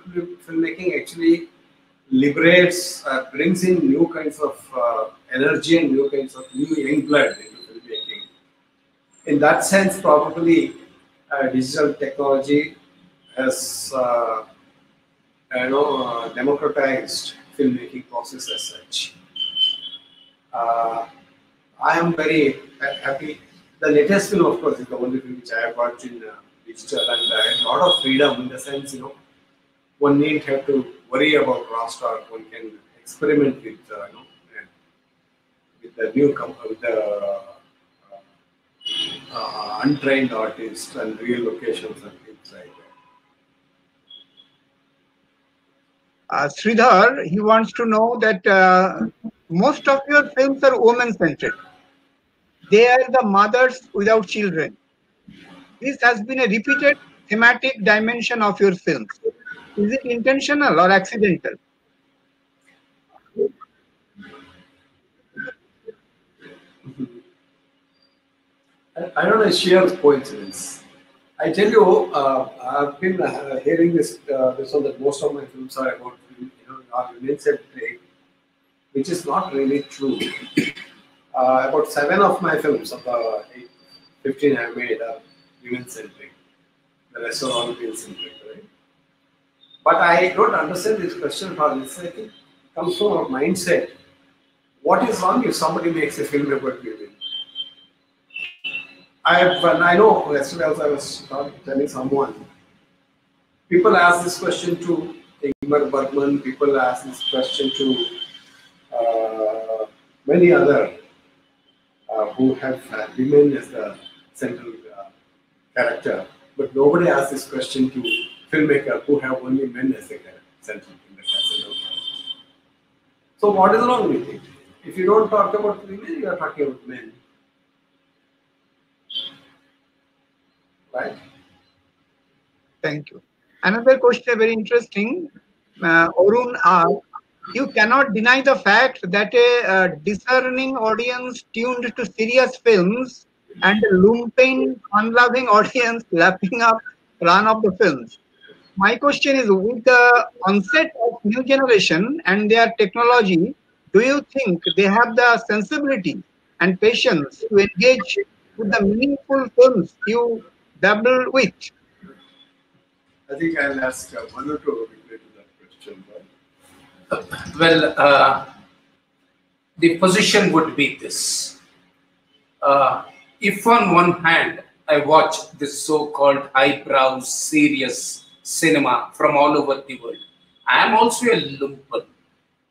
filmmaking actually liberates, brings in new kinds of energy and new kinds of new young blood into filmmaking. In that sense, probably digital technology has democratized filmmaking process as such. I am very happy. The latest film, of course, is the only film which I have watched in released, and a lot of freedom in the sense, one need have to worry about raw stock. One can experiment with, with the with the untrained artists and real locations and things like that. Sridhar, he wants to know that most of your films are women-centered. They are the mothers without children. This has been a repeated thematic dimension of your films. Is it intentional or accidental? I don't know, sheer coincidence. I tell you, I've been hearing this one that most of my films are about, are women-centric, which is not really true. About 7 of my films, of the 15 I made, are women-centric. The rest are all male-centric, right? But I don't understand this question at all. It's like it comes from a mindset. What is wrong if somebody makes a film about women? I know, yesterday also I was telling someone, people ask this question to Ingmar Bergman, people ask this question to many other who have women as the central character, but nobody asks this question to filmmakers who have only men as the central character. So what is wrong with it? If you don't talk about women, you are talking about men. Right? Thank you. Another question, very interesting. Arun asks, you cannot deny the fact that a discerning audience tuned to serious films and a lumpen, unloving audience lapping up run of the films. My question is, with the onset of new generation and their technology, do you think they have the sensibility and patience to engage with the meaningful films you dabble with? I think I'll ask Manu to reply to that question. Well, the position would be this. If on one hand, I watch this so-called highbrow, serious cinema from all over the world, I am also a lumpen,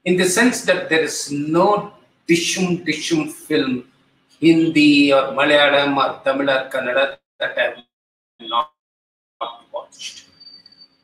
in the sense that there is no dishum film, Hindi or Malayalam or Tamil or Kannada, that I have not watched.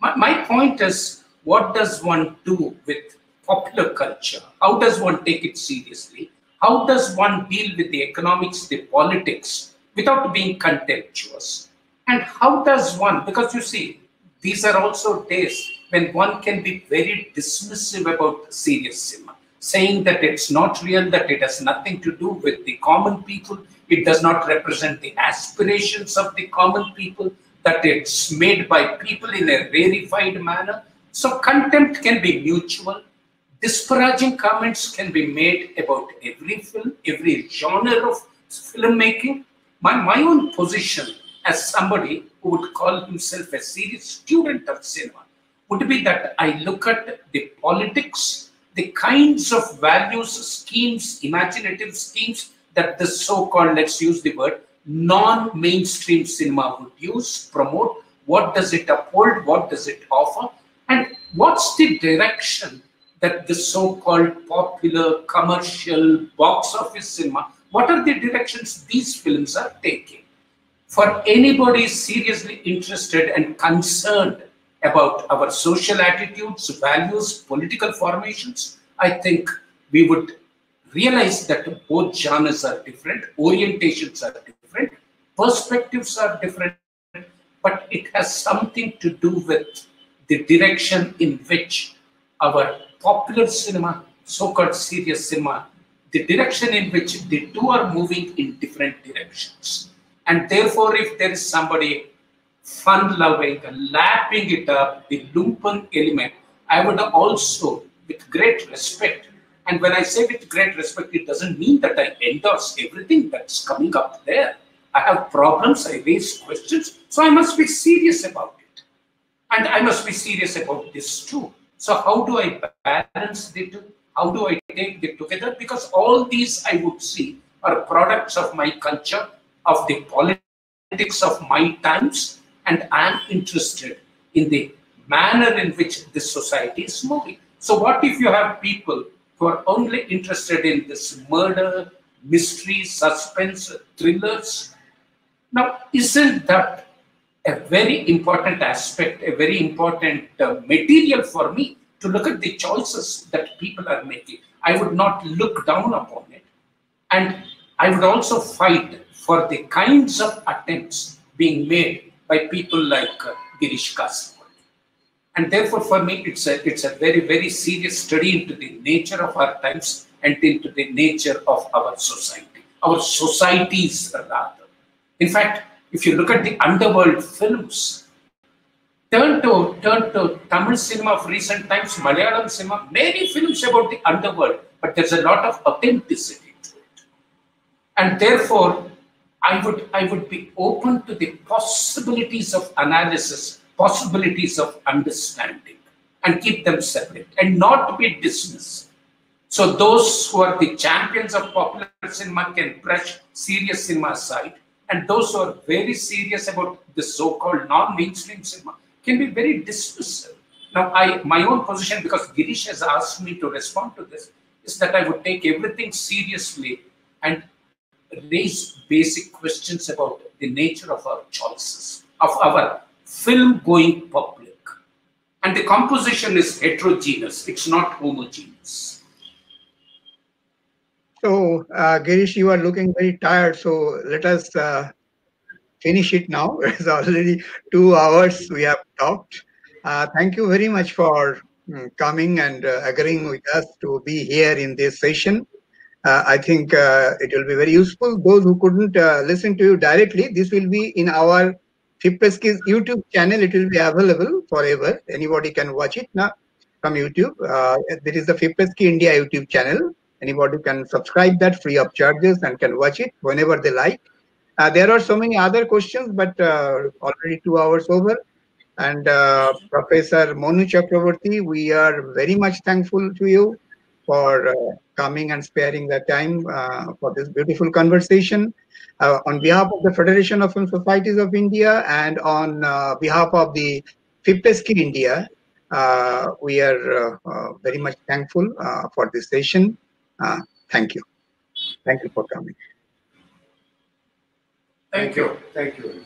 My point is, what does one do with popular culture? How does one take it seriously? How does one deal with the economics, the politics, without being contemptuous? And how does one, because you see, these are also days when one can be very dismissive about serious cinema, saying that it's not real, that it has nothing to do with the common people, it does not represent the aspirations of the common people, that it's made by people in a rarefied manner. So contempt can be mutual. Disparaging comments can be made about every film, every genre of filmmaking. My own position as somebody who would call himself a serious student of cinema would be that I look at the politics, the kinds of values, schemes, imaginative schemes that the so-called, let's use the word, non-mainstream cinema would use, promote. What does it uphold? What does it offer? And what's the direction that the so-called popular, commercial, box office cinema, what are the directions these films are taking? For anybody seriously interested and concerned about our social attitudes, values, political formations, I think we would realize that both genres are different, orientations are different, perspectives are different, but it has something to do with the direction in which our popular cinema, so-called serious cinema, the direction in which the two are moving in different directions. And therefore, if there is somebody fun-loving, lapping it up, the lumpen element, I would also, with great respect, and when I say with great respect, it doesn't mean that I endorse everything that's coming up there. I have problems, I raise questions, so I must be serious about it. And I must be serious about this too. So how do I balance the two? How do I take them together? Because all these, I would see, are products of my culture, of the politics of my times, and I am interested in the manner in which this society is moving. So what if you have people who are only interested in this murder, mystery, suspense, thrillers? Now, isn't that a very important aspect, a very important material for me to look at the choices that people are making? I would not look down upon it. And I would also fight for the kinds of attempts being made by people like Girish Kasaravelli. And therefore, for me, it's a very, very serious study into the nature of our times and into the nature of our societies rather. In fact, if you look at the underworld films, turn to Tamil cinema of recent times, Malayalam cinema, many films about the underworld, but there's a lot of authenticity to it. And therefore, I would be open to the possibilities of analysis, possibilities of understanding, and keep them separate and not be dismissed. So those who are the champions of popular cinema can brush serious cinema aside, and those who are very serious about the so-called non-mainstream cinema can be very dismissive. Now, my own position, because Girish has asked me to respond to this, is that I would take everything seriously and raise basic questions about the nature of our choices, of our film-going public. And the composition is heterogeneous, it's not homogeneous. So, Girish, you are looking very tired, so let us finish it now. It's already 2 hours we have talked. Thank you very much for coming and agreeing with us to be here in this session. I think it will be very useful. Those who couldn't listen to you directly, this will be in our Fipresci's YouTube channel. It will be available forever. Anybody can watch it now from YouTube. There is the Fipresci-India YouTube channel. Anybody can subscribe that free of charges and can watch it whenever they like. There are so many other questions, but already 2 hours over. And Professor Manu Chakravarthy, we are very much thankful to you for coming and sparing the time for this beautiful conversation. On behalf of the Federation of Film Societies of India and on behalf of the Fipresci-India, we are very much thankful for this session. Thank you. Thank you for coming. Thank you. Thank you.